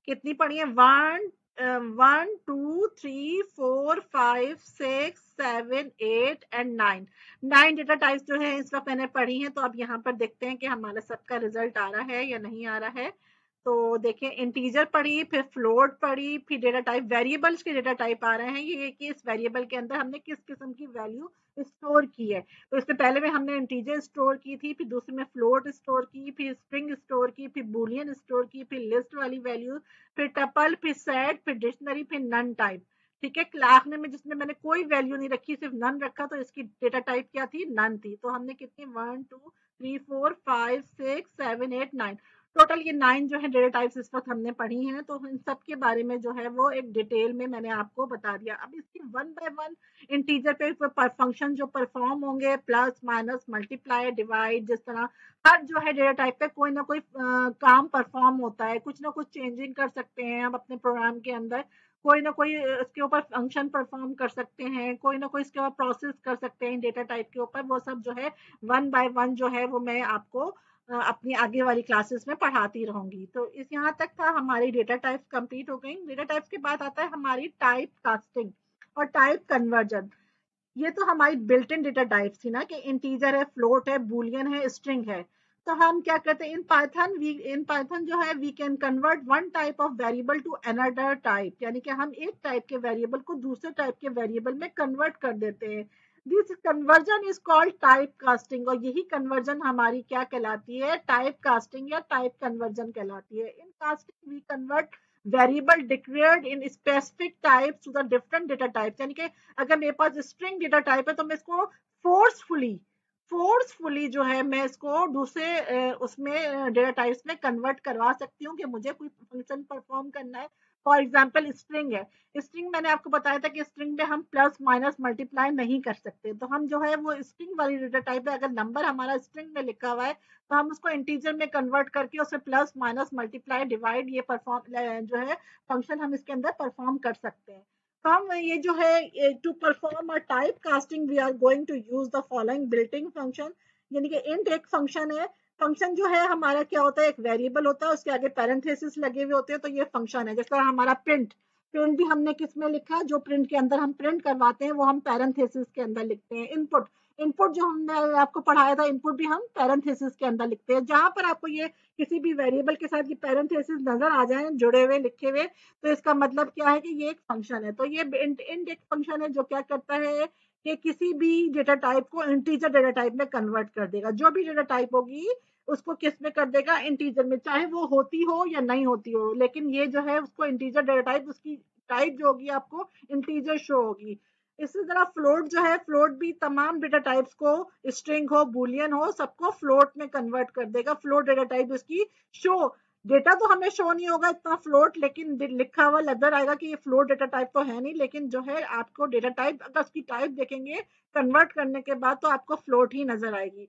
कितनी पढ़ी है, 1 2 3 4 5 6 7 8 एंड 9, 9 डेटा टाइप्स जो है इस वक्त मैंने पढ़ी है। तो अब यहाँ पर देखते हैं कि हमारा सबका रिजल्ट आ रहा है या नहीं आ रहा है। तो देखिए इंटीजर पढ़ी, फिर फ्लोट पढ़ी, फिर डेटा टाइप, वेरिएबल्स के डेटा टाइप आ रहे हैं, ये कि इस वेरिएबल के अंदर हमने किस किस्म की वैल्यू स्टोर की है। तो इससे पहले में हमने इंटीजर स्टोर की थी, फिर दूसरे में फ्लोट स्टोर की, फिर स्ट्रिंग स्टोर की, फिर बूलियन स्टोर की, फिर लिस्ट वाली वैल्यू, फिर टपल, फिर सेट, फिर डिक्शनरी, फिर नन टाइप, ठीक है। आखिर में जिसमें मैंने कोई वैल्यू नहीं रखी, सिर्फ नन रखा, तो इसकी डेटा टाइप क्या थी, नन थी। तो हमने कितनी 1 2 3 4 5 6 7 8 9, टोटल ये 9 जो है डेटा टाइप्स इस वक्त हमने पढ़ी हैं। तो इन सब के बारे में जो है वो एक डिटेल में मैंने आपको बता दिया। अब इसकी वन बाय वन इंटीजर पे फंक्शन जो परफॉर्म होंगे, प्लस माइनस मल्टीप्लाई डिवाइड, जिस तरह हर जो है डेटा टाइप पे कोई ना कोई काम परफॉर्म होता है, कुछ ना कुछ चेंजिंग कर सकते हैं हम अपने प्रोग्राम के अंदर, कोई ना कोई इसके ऊपर फंक्शन परफॉर्म कर सकते हैं, कोई ना कोई इसके ऊपर प्रोसेस कर सकते हैं डेटा टाइप के ऊपर। वो सब जो है वन बाय वन जो है वो मैं आपको अपनी आगे वाली क्लासेस में पढ़ाती रहूंगी। तो इस यहाँ तक था, हमारी डेटा टाइप्स कंप्लीट हो गई। डेटा टाइप्स के बाद आता है हमारी टाइप कास्टिंग और टाइप कन्वर्जन। ये तो हमारी बिल्ट इन डेटा टाइप्स थी ना, कि इंटीजर है, फ्लोट है, बूलियन है, स्ट्रिंग है। तो हम क्या करते हैं इन पाइथन जो है we can convert one type of variable to another type, यानी कि हम एक टाइप के वेरिएबल को दूसरे टाइप के वेरिएबल में कन्वर्ट कर देते हैं। This conversion is called type casting, और यही कन्वर्जन हमारी क्या कहलाती है, टाइप कास्टिंग या टाइप कन्वर्जन कहलाती है। In casting we convert variable declared in specific types to the different data types, यानी कि अगर मेरे पास स्ट्रिंग डेटा टाइप है तो मैं इसको फोर्सफुली जो है मैं इसको दूसरे उसमें डेटा टाइप्स में कन्वर्ट करवा सकती हूँ कि मुझे कोई फंक्शन परफॉर्म करना है। फॉर एग्जाम्पल स्ट्रिंग है, स्ट्रिंग मैंने आपको बताया था कि स्ट्रिंग में हम प्लस माइनस मल्टीप्लाई नहीं कर सकते, तो हम जो है वो स्ट्रिंग वाली डेटा टाइप है, अगर नंबर हमारा स्ट्रिंग में लिखा हुआ है तो हम उसको इंटीजर में कन्वर्ट करके उसमें प्लस माइनस मल्टीप्लाई डिवाइड ये परफॉर्म जो है फंक्शन हम इसके अंदर परफॉर्म कर सकते हैं। हम ये जो है to perform a type casting we are going to use the following built in function, यानी कि इंट एक फंक्शन है। फंक्शन जो है हमारा क्या होता है, एक वेरिएबल होता है, उसके आगे पैरेंथेसिस लगे हुए होते हैं, तो ये फंक्शन है। जैसे हमारा प्रिंट प्रिंट भी हमने किस में लिखा, जो प्रिंट के अंदर हम प्रिंट करवाते हैं वो हम पैरेंथेसिस के अंदर लिखते हैं। इनपुट इनपुट जो हमने आपको पढ़ाया था, इनपुट भी हम पैरेंथेसिस के अंदर लिखते हैं। जहां पर आपको ये किसी भी वेरिएबल के साथ ये पैरेंथेसिस नजर आ जाए जुड़े हुए लिखे हुए, तो इसका मतलब क्या है कि ये एक फंक्शन है। तो ये इंट एक फंक्शन है जो क्या करता है कि किसी भी डेटा टाइप को इंटीजर डेटा टाइप में कन्वर्ट कर देगा। जो भी डेटा टाइप होगी उसको किस में कर देगा, इंटीजर में, चाहे वो होती हो या नहीं होती हो, लेकिन ये जो है उसको इंटीजर डेटा टाइप, उसकी टाइप जो होगी आपको इंटीजर शो होगी। इसी तरह फ्लोट जो है, फ्लोट भी तमाम डेटा टाइप्स को, स्ट्रिंग हो बुलियन हो, सबको फ्लोट में कन्वर्ट कर देगा। फ्लोट डेटा टाइप उसकी शो, डेटा तो हमें शो नहीं होगा इतना फ्लोट, लेकिन लिखा हुआ नजर आएगा कि ये फ्लोट डेटा टाइप तो है नहीं, लेकिन जो है आपको डेटा टाइप, अगर उसकी टाइप देखेंगे कन्वर्ट करने के बाद तो आपको फ्लोट ही नजर आएगी।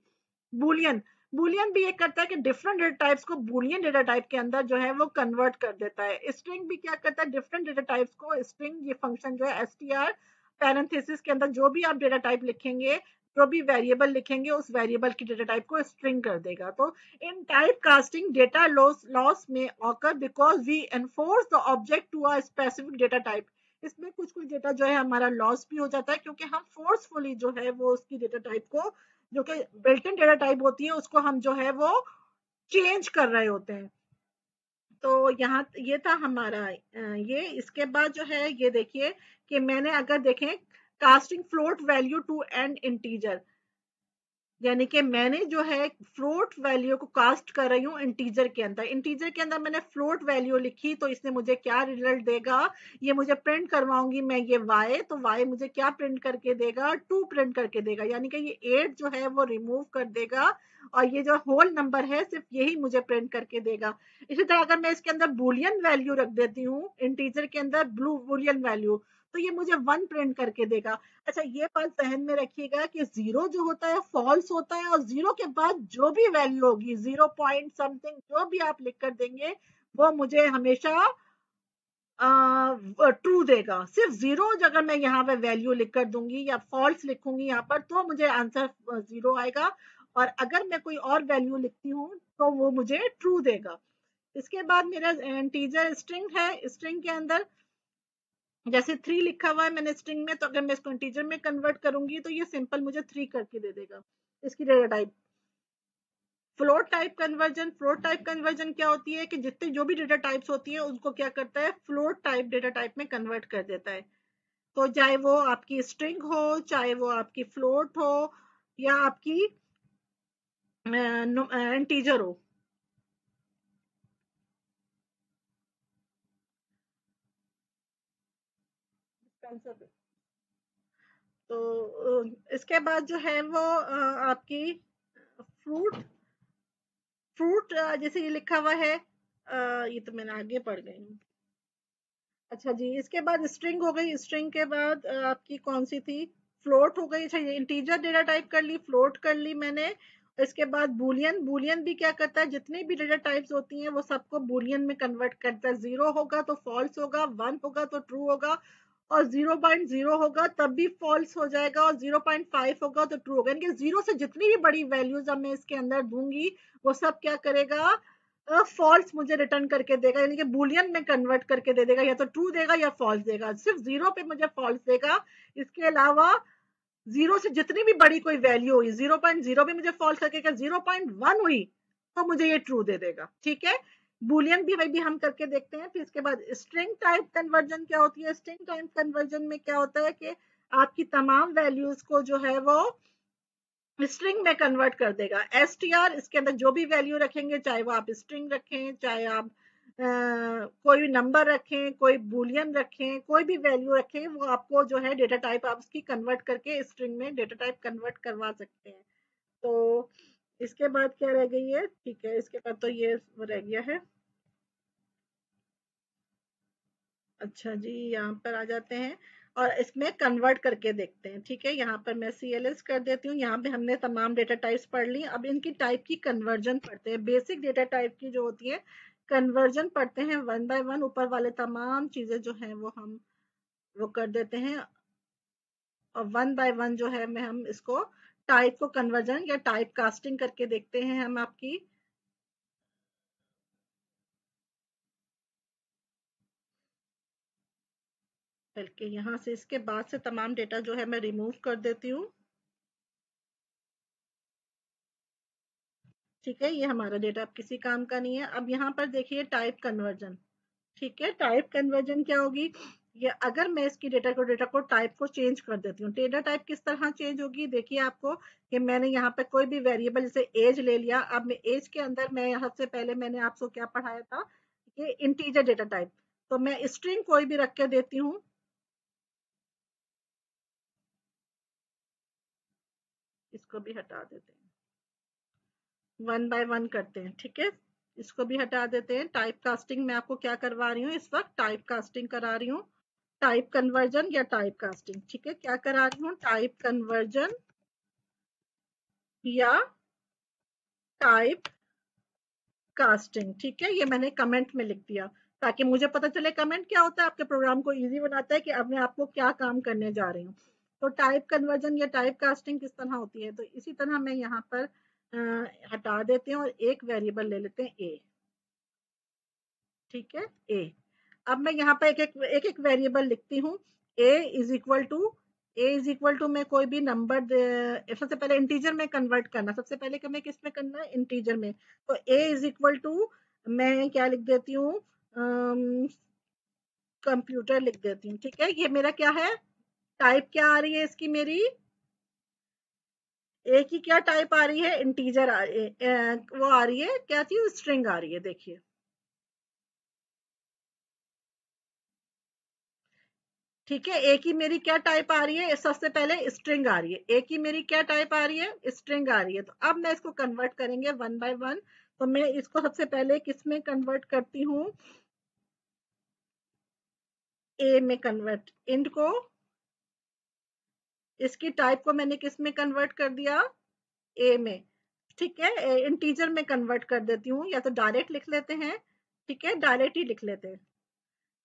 बुलियन बुलियन भी ये करता है कि डिफरेंट डेटा टाइप्स को बुलियन डेटा टाइप के अंदर जो है वो कन्वर्ट कर देता है। स्ट्रिंग भी क्या करता है, डिफरेंट डेटा टाइप्स को, स्ट्रिंग ये फंक्शन जो है एसटीआर पैरेंथेसिस के अंदर जो भी आप डेटा टाइप लिखेंगे, जो भी वेरिएबल लिखेंगे, उस वेरिएबल की डेटा टाइप को स्ट्रिंग कर देगा। तो in type casting data loss में occur because we enforce the object to a specific data type. इसमें कुछ कुछ डेटा जो है हमारा लॉस भी हो जाता है, क्योंकि हम फोर्सफुली जो है वो उसकी डेटा टाइप को, जो कि बिल्ट इन डेटा टाइप होती है, उसको हम जो है वो चेंज कर रहे होते हैं। तो यहाँ ये था हमारा ये। इसके बाद जो है ये देखिए कि मैंने अगर देखें casting float value to an integer, यानी कि मैंने जो है फ्लोट वैल्यू को कास्ट कर रही हूँ इंटीजर के अंदर। इंटीजर के अंदर मैंने फ्लोट वैल्यू लिखी, तो इसने मुझे क्या रिजल्ट देगा, ये मुझे प्रिंट करवाऊंगी मैं ये y, तो y मुझे क्या प्रिंट करके देगा, 2 प्रिंट करके देगा, यानी कि ये 8 जो है वो रिमूव कर देगा, और ये जो होल नंबर है सिर्फ यही मुझे प्रिंट करके देगा। इसी तरह अगर मैं इसके अंदर बुलियन वैल्यू रख देती हूँ इंटीजर के अंदर, बुलियन वैल्यू, तो ये मुझे 1 प्रिंट करके देगा। अच्छा, ये बात जहन में रखिएगा कि जीरो जो होता है फॉल्स होता है, और जीरो के बाद जो भी वैल्यू होगी, 0 पॉइंट समथिंग जो भी आप लिख कर देंगे, वो मुझे हमेशा ट्रू देगा। सिर्फ जीरो अगर मैं यहाँ पे वैल्यू लिख कर दूंगी या फॉल्स लिखूंगी यहाँ पर, तो मुझे आंसर 0 आएगा, और अगर मैं कोई और वैल्यू लिखती हूँ तो वो मुझे ट्रू देगा। इसके बाद मेरा इंटीजर स्ट्रिंग है। स्ट्रिंग के अंदर जैसे 3 लिखा हुआ है मैंने स्ट्रिंग में, तो अगर मैं इसको इंटीजर में कन्वर्ट करूंगी तो ये सिंपल मुझे 3 करके दे देगा। इसकी data type float type conversion क्या होती है कि जितने जो भी डेटा टाइप्स होती है उनको क्या करता है, फ्लोट टाइप डेटा टाइप में कन्वर्ट कर देता है। तो चाहे वो आपकी स्ट्रिंग हो, चाहे वो आपकी फ्लोट हो, या आपकी इंटीजर हो। तो इसके बाद जो है वो आपकी फ्रूट फ्रूट जैसे ये लिखा हुआ है, ये तो मैंने आगे पढ़ गई हूँ। अच्छा जी, इसके बाद स्ट्रिंग हो गई। स्ट्रिंग के बाद आपकी कौन सी थी, फ्लोट हो गई। अच्छा, ये इंटीजर डेटा टाइप कर ली, फ्लोट कर ली मैंने। इसके बाद बुलियन बुलियन भी क्या करता है, जितनी भी डेटा टाइप्स होती हैं वो सबको बुलियन में कन्वर्ट करता है। 0 होगा तो फॉल्स होगा, 1 होगा तो ट्रू होगा, और 0.0 होगा तब भी फॉल्स हो जाएगा, और 0.5 होगा तो ट्रू होगा। यानी कि 0 से जितनी भी बड़ी वैल्यूज अब मैं इसके अंदर दूंगी वो सब क्या करेगा, फॉल्स मुझे रिटर्न करके देगा, यानी कि बुलियन में कन्वर्ट करके दे देगा, या तो ट्रू देगा या फॉल्स देगा। सिर्फ 0 पे मुझे फॉल्स देगा, इसके अलावा 0 से जितनी भी बड़ी कोई वैल्यू हुई, 0.0 भी मुझे फॉल्स करके, 0.1 हुई तो मुझे ये ट्रू दे देगा। ठीक है, बुलियन भी वही भी हम करके देखते हैं। फिर इसके बाद स्ट्रिंग टाइप कन्वर्जन क्या होती है? स्ट्रिंग टाइप कन्वर्जन में क्या होता है कि आपकी तमाम वैल्यूज को जो है वो स्ट्रिंग में कन्वर्ट कर देगा। एसटीआर, इसके अंदर जो भी वैल्यू रखेंगे, चाहे वो आप स्ट्रिंग रखें, चाहे आप कोई भी नंबर रखें, कोई बुलियन रखें, कोई भी वैल्यू रखें, वो आपको जो है डेटा टाइप आप उसकी कन्वर्ट करके स्ट्रिंग में डेटा टाइप कन्वर्ट करवा सकते हैं। तो इसके बाद क्या रह गई है? ठीक है, इसके बाद तो ये रह गया है। अच्छा जी, यहाँ पर आ जाते हैं और इसमें कन्वर्ट करके देखते हैं। ठीक है, यहाँ पर मैं CLS कर देती हूँ। यहाँ पे हमने तमाम डेटा टाइप्स पढ़ ली। अब इनकी टाइप की कन्वर्जन पढ़ते हैं। बेसिक डेटा टाइप की जो होती है कन्वर्जन पढ़ते हैं वन बाय वन। ऊपर वाले तमाम चीजें जो है वो हम वो कर देते हैं और वन बाय वन जो है मैं हम इसको टाइप को कन्वर्जन या टाइप कास्टिंग करके देखते हैं हम आपकी। बल्कि यहाँ से इसके बाद से तमाम डेटा जो है मैं रिमूव कर देती हूँ। ठीक है, ये हमारा डेटा अब किसी काम का नहीं है। अब यहाँ पर देखिए टाइप कन्वर्जन। ठीक है, टाइप कन्वर्जन क्या होगी? ये अगर मैं इसकी डेटा को टाइप को चेंज कर देती हूँ, डेटा टाइप किस तरह चेंज होगी? देखिए आपको कि मैंने यहाँ पे कोई भी वेरिएबल जैसे एज ले लिया। अब मैं एज के अंदर मैं सबसे पहले मैंने आपको क्या पढ़ाया था कि इंटीजर डेटा टाइप। तो मैं स्ट्रिंग कोई भी रख के देती हूँ। इसको भी हटा देते हैं, वन बाय वन करते हैं। ठीक है, इसको भी हटा देते हैं। टाइप कास्टिंग मैं आपको क्या करवा रही हूँ इस वक्त? टाइप कास्टिंग करा रही हूँ। टाइप कन्वर्जन या टाइप कास्टिंग। ठीक है, क्या करा रही हूँ? टाइप कन्वर्जन या टाइप कास्टिंग। ठीक है, ये मैंने कमेंट में लिख दिया ताकि मुझे पता चले कमेंट क्या होता है, आपके प्रोग्राम को इजी बनाता है कि अब मैं आपको क्या काम करने जा रही हूँ। तो टाइप कन्वर्जन या टाइप कास्टिंग किस तरह होती है? तो इसी तरह मैं यहाँ पर हटा देते हैं और एक वेरिएबल ले लेते हैं ए। ठीक है, ए। अब मैं यहाँ पर एक वेरिएबल लिखती हूँ। A is equal to, A is equal to मैं कोई भी नंबर सबसे पहले इंटीजर में कन्वर्ट करना। सबसे पहले हमें किस में करना है? इंटीजर में। तो ए इज इक्वल टू मैं क्या लिख देती हूँ? कंप्यूटर लिख देती हूँ। ठीक है, ये मेरा क्या है? टाइप क्या आ रही है इसकी मेरी? ए की क्या टाइप आ रही है? इंटीजर आ रही है। वो आ रही है क्या थी? स्ट्रिंग आ रही है। देखिए, ठीक है, ए की मेरी क्या टाइप आ रही है? सबसे पहले स्ट्रिंग आ रही है। ए की मेरी क्या टाइप आ रही है? स्ट्रिंग आ रही है। तो अब मैं इसको कन्वर्ट करेंगे वन बाय वन। तो मैं इसको सबसे पहले किस में कन्वर्ट करती हूँ? ए में कन्वर्ट। इंट को, इसकी टाइप को मैंने किस में कन्वर्ट कर दिया? ए में। ठीक है, इंटीजर में कन्वर्ट कर देती हूँ, या तो डायरेक्ट लिख लेते हैं। ठीक है, डायरेक्ट ही लिख लेते हैं।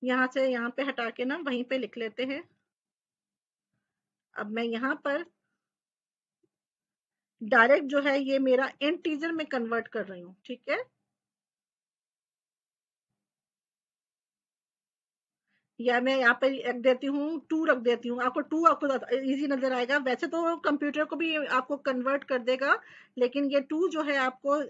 यहाँ से यहाँ पे हटा के ना वहीं पे लिख लेते हैं। अब मैं यहाँ पर डायरेक्ट जो है ये मेरा इंटीजर में कन्वर्ट कर रही हूँ। ठीक है, या मैं यहाँ पे रख देती हूँ, टू रख देती हूँ। आपको टू आपको इजी नजर आएगा। वैसे तो कंप्यूटर को भी आपको कन्वर्ट कर देगा, लेकिन ये टू जो है आपको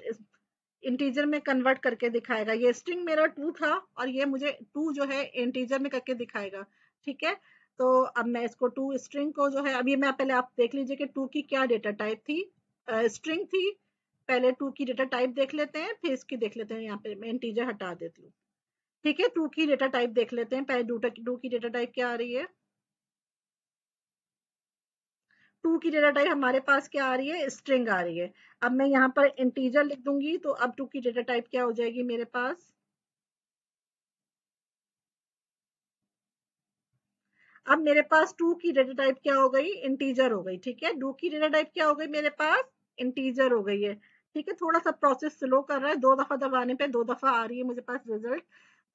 इंटीजर में कन्वर्ट करके दिखाएगा। ये स्ट्रिंग मेरा टू था और ये मुझे टू जो है इंटीजर में करके दिखाएगा। ठीक है, तो अब मैं इसको टू स्ट्रिंग को जो है, अभी मैं पहले आप देख लीजिए कि टू की क्या डेटा टाइप थी। स्ट्रिंग थी। पहले टू की डेटा टाइप देख लेते हैं, फिर इसकी देख लेते हैं। यहाँ पे मैं इंटीजर हटा देती हूँ। ठीक है, टू की डेटा टाइप देख लेते हैं। पहले टू की डेटा टाइप क्या आ रही है? टू की डेटा टाइप हमारे पास क्या आ रही है? स्ट्रिंग आ रही है। अब मैं यहाँ पर इंटीजर लिख दूंगी तो अब टू की डेटा टाइप क्या हो जाएगी मेरे पास? अब मेरे पास टू की डेटा टाइप क्या हो गई? इंटीजर हो गई। ठीक है, टू की डेटा टाइप क्या हो गई मेरे पास? इंटीजर हो गई है। ठीक है, थोड़ा सा प्रोसेस स्लो कर रहा है। दो दफा दबाने पे दो दफा आ रही है मुझे पास रिजल्ट।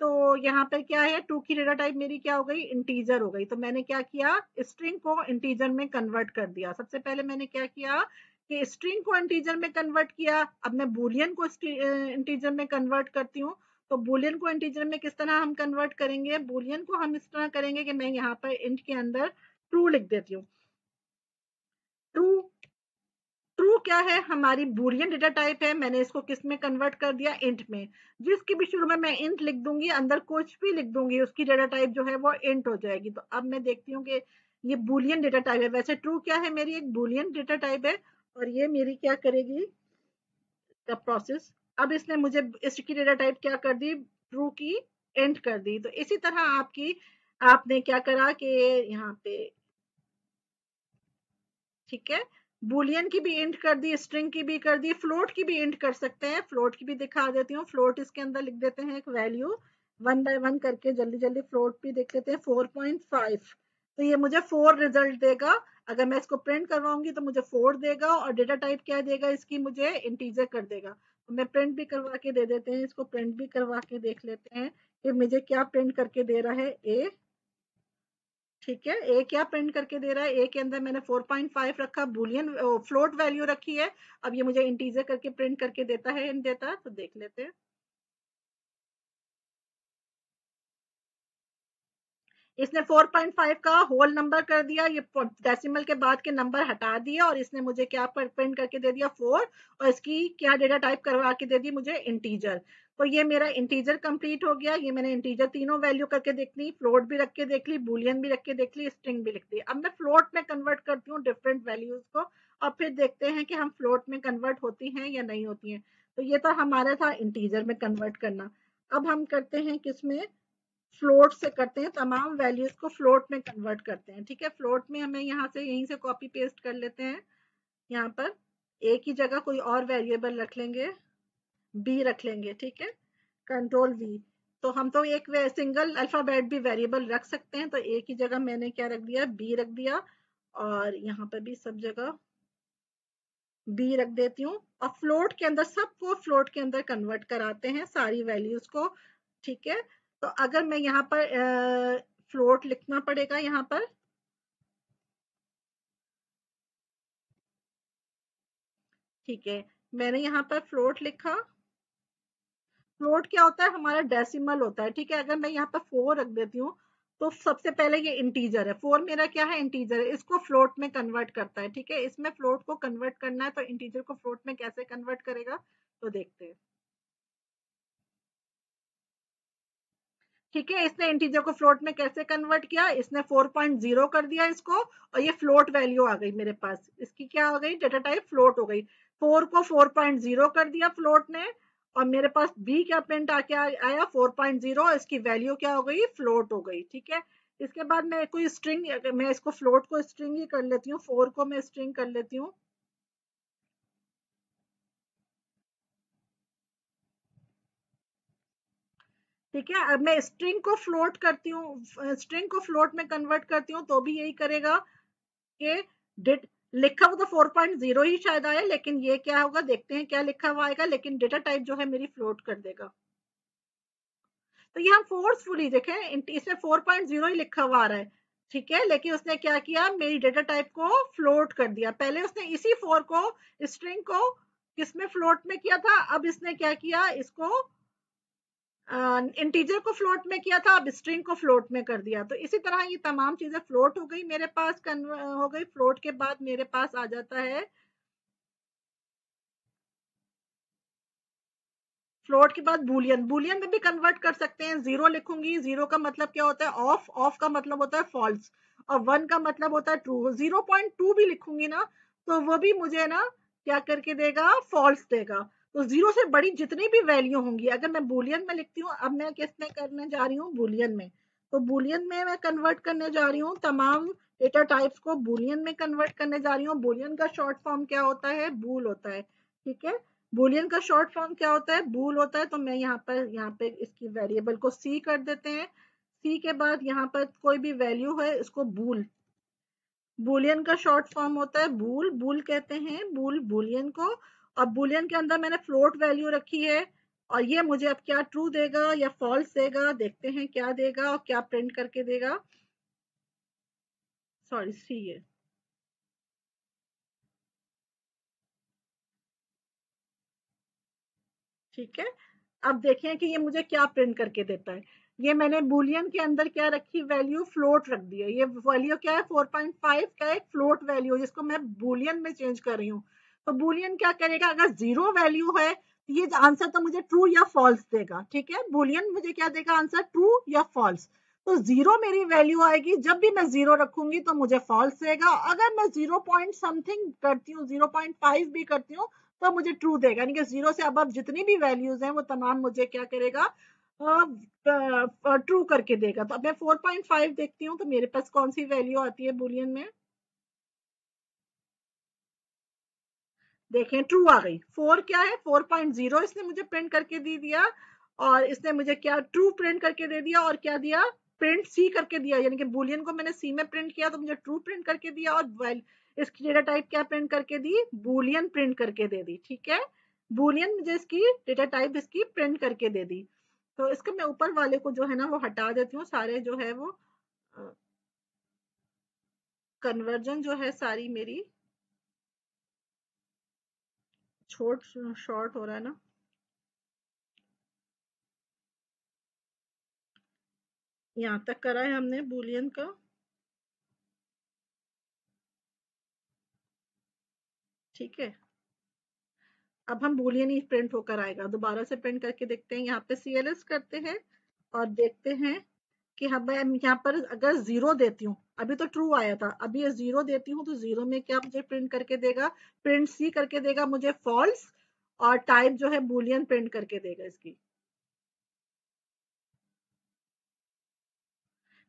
तो यहाँ पर क्या है? टू की डेटा टाइप मेरी क्या हो गई? इंटीजर हो गई। तो मैंने क्या किया? स्ट्रिंग को इंटीजर में कन्वर्ट कर दिया। सबसे पहले मैंने क्या किया कि स्ट्रिंग को इंटीजर में कन्वर्ट किया। अब मैं बूलियन को इंटीजर में कन्वर्ट करती हूँ। तो बूलियन को इंटीजर में किस तरह हम कन्वर्ट करेंगे? बूलियन को हम इस तरह करेंगे कि मैं यहाँ पर इंट के अंदर ट्रू लिख देती हूँ। ट्रू, ट्रू क्या है, हमारी बूलियन डेटा टाइप है, मैंने इसको किस में कन्वर्ट कर दिया, इंट में। जिसकी भी शुरू में मैं इंट लिख दूंगी, अंदर कुछ भी लिख दूंगी, उसकी डेटा टाइप जो है वो इंट हो जाएगी। तो अब मैं देखती हूँ कि ये बूलियन डेटा टाइप है। वैसे ट्रू क्या है, मेरी एक बूलियन डेटा टाइप है, और ये मेरी क्या करेगी का प्रोसेस। अब इसने मुझे इसकी डेटा टाइप क्या कर दी, ट्रू की इंट कर दी। तो इसी तरह आपने क्या करा कि यहाँ पे, ठीक है, बुलियन की भी इंट कर दी, स्ट्रिंग की भी कर दी, फ्लोट की भी इंट कर सकते हैं। फ्लोट की भी दिखा देती हूँ। फ्लोट इसके अंदर लिख देते हैं एक वैल्यू, 1 बाय 1 करके जल्दी जल्दी फ्लोट भी देख लेते हैं, 4.5। तो ये मुझे 4 रिजल्ट देगा। अगर मैं इसको प्रिंट करवाऊंगी तो मुझे 4 देगा, और डेटा टाइप क्या देगा इसकी, मुझे इंटीजर कर देगा। तो मैं प्रिंट भी करवा के दे देते हैं, इसको प्रिंट भी करवा के देख लेते हैं कि मुझे क्या प्रिंट करके दे रहा है, ए। ठीक है, ए क्या प्रिंट करके दे रहा है, ए के अंदर मैंने 4.5 रखा, बुलियन फ्लोट वैल्यू रखी है। अब ये मुझे इंटीजर करके प्रिंट करके देता है, इन देता है, तो देख लेते हैं। इसने 4.5 का होल नंबर कर दिया, ये डेसिमल के बाद के नंबर हटा दिया, और इसने मुझे क्या प्रिंट करके दे दिया, 4। और इसकी क्या डेटा टाइप करवा के दे दी मुझे, इंटीजर। तो ये मेरा इंटीजर कंप्लीट हो गया। ये मैंने इंटीजर तीनों वैल्यू करके देख ली, फ्लोट भी रख के देख ली, बुलियन भी रख के देख ली, स्ट्रिंग भी लिख दी। अब मैं फ्लोट में कन्वर्ट करती हूँ डिफरेंट वैल्यूज को, और फिर देखते हैं कि हम फ्लोट में कन्वर्ट होती हैं या नहीं होती हैं। तो ये तो हमारा था इंटीजर में कन्वर्ट करना। अब हम करते हैं किसमें, फ्लोट से करते हैं, तमाम वैल्यूज को फ्लोट में कन्वर्ट करते हैं। ठीक है, फ्लोट में हमें यहाँ से यहीं से कॉपी पेस्ट कर लेते हैं। यहाँ पर ए की जगह कोई और वेरिएबल रख लेंगे, बी रख लेंगे। ठीक है, कंट्रोल वी। तो हम तो एक सिंगल अल्फाबेट भी वेरिएबल रख सकते हैं। तो ए की जगह मैंने क्या रख दिया, बी रख दिया, और यहाँ पर भी सब जगह बी रख देती हूँ। और फ्लोट के अंदर, सबको फ्लोट के अंदर कन्वर्ट कराते हैं, सारी वैल्यूज को। ठीक है, तो अगर मैं यहाँ पर फ्लोट लिखना पड़ेगा, यहाँ पर ठीक है, मैंने यहाँ पर फ्लोट लिखा। फ्लोट क्या होता है, हमारा डेसिमल होता है। ठीक है, अगर मैं यहाँ पर 4 रख देती हूँ, तो सबसे पहले ये इंटीजर है, 4 मेरा क्या है, इंटीजर है, इसको फ्लोट में कन्वर्ट करता है। ठीक है, इसमें फ्लोट को कन्वर्ट करना है, तो इंटीजर को फ्लोट में कैसे कन्वर्ट करेगा, तो देखते हैं। ठीक है, इसने इंटीजर को फ्लोट में कैसे कन्वर्ट किया, इसने 4.0 कर दिया इसको, और ये फ्लोट वैल्यू आ गई मेरे पास, इसकी क्या हो गई, डेटा टाइप फ्लोट हो गई। 4 को 4.0 कर दिया फ्लोट ने, और मेरे पास बी क्या प्रिंट आके आया, 4.0, इसकी वैल्यू क्या हो गई, फ्लोट हो गई। ठीक है, इसके बाद मैं कोई स्ट्रिंग, मैं इसको फ्लोट को स्ट्रिंग ही कर लेती हूँ, 4 को मैं स्ट्रिंग कर लेती हूँ। ठीक है, अब मैं स्ट्रिंग को फ्लोट करती हूँ, स्ट्रिंग को फ्लोट में कन्वर्ट करती हूँ, तो भी यही करेगा कि डिट, लिखा हुआ तो 4.0 ही शायद आया, लेकिन ये क्या होगा, देखते हैं क्या लिखा हुआ आएगा, लेकिन डेटा टाइप जो है मेरी फ्लोट कर देगा। तो ये हम फोर्सफुली देखें, इसमें 4.0 ही लिखा हुआ आ रहा है। ठीक है, लेकिन उसने क्या किया, मेरी डेटा टाइप को फ्लोट कर दिया। पहले उसने इसी 4 को, स्ट्रिंग को, किसमें फ्लोट में किया था, अब इसने क्या किया, इसको इंटीजर को फ्लोट में किया था, अब स्ट्रिंग को फ्लोट में कर दिया। तो इसी तरह ये तमाम चीजें फ्लोट हो गई मेरे पास, हो गई। फ्लोट के बाद मेरे पास आ जाता है, फ्लोट के बाद बुलियन, बुलियन में भी कन्वर्ट कर सकते हैं। जीरो लिखूंगी, जीरो का मतलब क्या होता है, ऑफ, ऑफ का मतलब होता है फॉल्स, और 1 का मतलब होता है ट्रू। 0.2 भी लिखूंगी ना, तो वो भी मुझे ना क्या करके देगा, फॉल्स देगा। तो जीरो से बड़ी जितनी भी वैल्यू होंगी, अगर मैं बुलियन में लिखती हूँ, अब मैं किस में करने जा रही हूँ, बुलियन में। तो बुलियन में मैं कन्वर्ट करने जा रही हूँ, तमाम डेटा टाइप्स को बुलियन में कन्वर्ट करने जा रही हूँ। बुलियन का शॉर्ट फॉर्म क्या होता है, बूल होता है। ठीक है, बुलियन का शॉर्ट फॉर्म क्या होता है, बूल होता है। तो मैं यहाँ पे इसकी वेरिएबल को सी कर देते हैं। सी के बाद यहाँ पर कोई भी वैल्यू है, इसको बूल, बुलियन का शॉर्ट फॉर्म होता है बूल, बूल कहते हैं, बूल बुलियन को। और बुलियन के अंदर मैंने फ्लोट वैल्यू रखी है, और ये मुझे अब क्या ट्रू देगा या फॉल्स देगा, देखते हैं क्या देगा और क्या प्रिंट करके देगा। सॉरी, सी है। ठीक है, अब देखें कि ये मुझे क्या प्रिंट करके देता है। ये मैंने बुलियन के अंदर क्या रखी, वैल्यू फ्लोट रख दी है। ये वैल्यू क्या है, 4.5 का एक फ्लोट वैल्यू, जिसको मैं बुलियन में चेंज कर रही हूँ। तो बुलियन क्या करेगा, अगर 0 वैल्यू है तो ये आंसर तो मुझे ट्रू या फॉल्स देगा, ठीक है। बुलियन मुझे क्या देगा आंसर, ट्रू या फॉल्स। तो 0 मेरी वैल्यू आएगी, जब भी मैं 0 रखूंगी तो मुझे फॉल्स देगा। अगर मैं 0 पॉइंट समथिंग करती हूँ, 0.5 भी करती हूँ तो मुझे ट्रू देगा, यानी कि 0 से अब जितनी भी वैल्यूज हैं वो तमाम मुझे क्या करेगा, ट्रू करके देगा। तो अब मैं 4.5 देखती हूँ तो मेरे पास कौन सी वैल्यू आती है बुलियन में, देखें ट्रू आ गई। 4 क्या है, 4.0 इसने मुझे प्रिंट करके दे दिया, और इसने मुझे क्या ट्रू प्रिंट करके दे दिया, और क्या दिया, प्रिंट सी करके दिया, यानी कि बुलियन को मैंने सी में प्रिंट किया तो मुझे ट्रू प्रिंट करके दिया, और इसकी डेटा टाइप क्या प्रिंट करके दी, बुलियन प्रिंट करके दे दी, ठीक है। बुलियन मुझे इसकी डेटा टाइप इसकी प्रिंट करके दे दी। तो इसके मैं ऊपर वाले को जो है ना वो हटा देती हूँ, सारे जो है वो कन्वर्जन जो है सारी मेरी छोट शॉर्ट हो रहा है ना, यहाँ तक करा है हमने बुलियन का, ठीक है। अब हम बुलियन ही प्रिंट होकर आएगा, दोबारा से प्रिंट करके देखते हैं, यहाँ पे CLS करते हैं और देखते हैं कि हम यहाँ पर अगर 0 देती हूँ, अभी तो ट्रू आया था, अभी ये 0 देती हूँ तो 0 में क्या मुझे प्रिंट करके देगा, प्रिंट सी करके देगा मुझे फॉल्स, और टाइप जो है बुलियन प्रिंट करके देगा इसकी,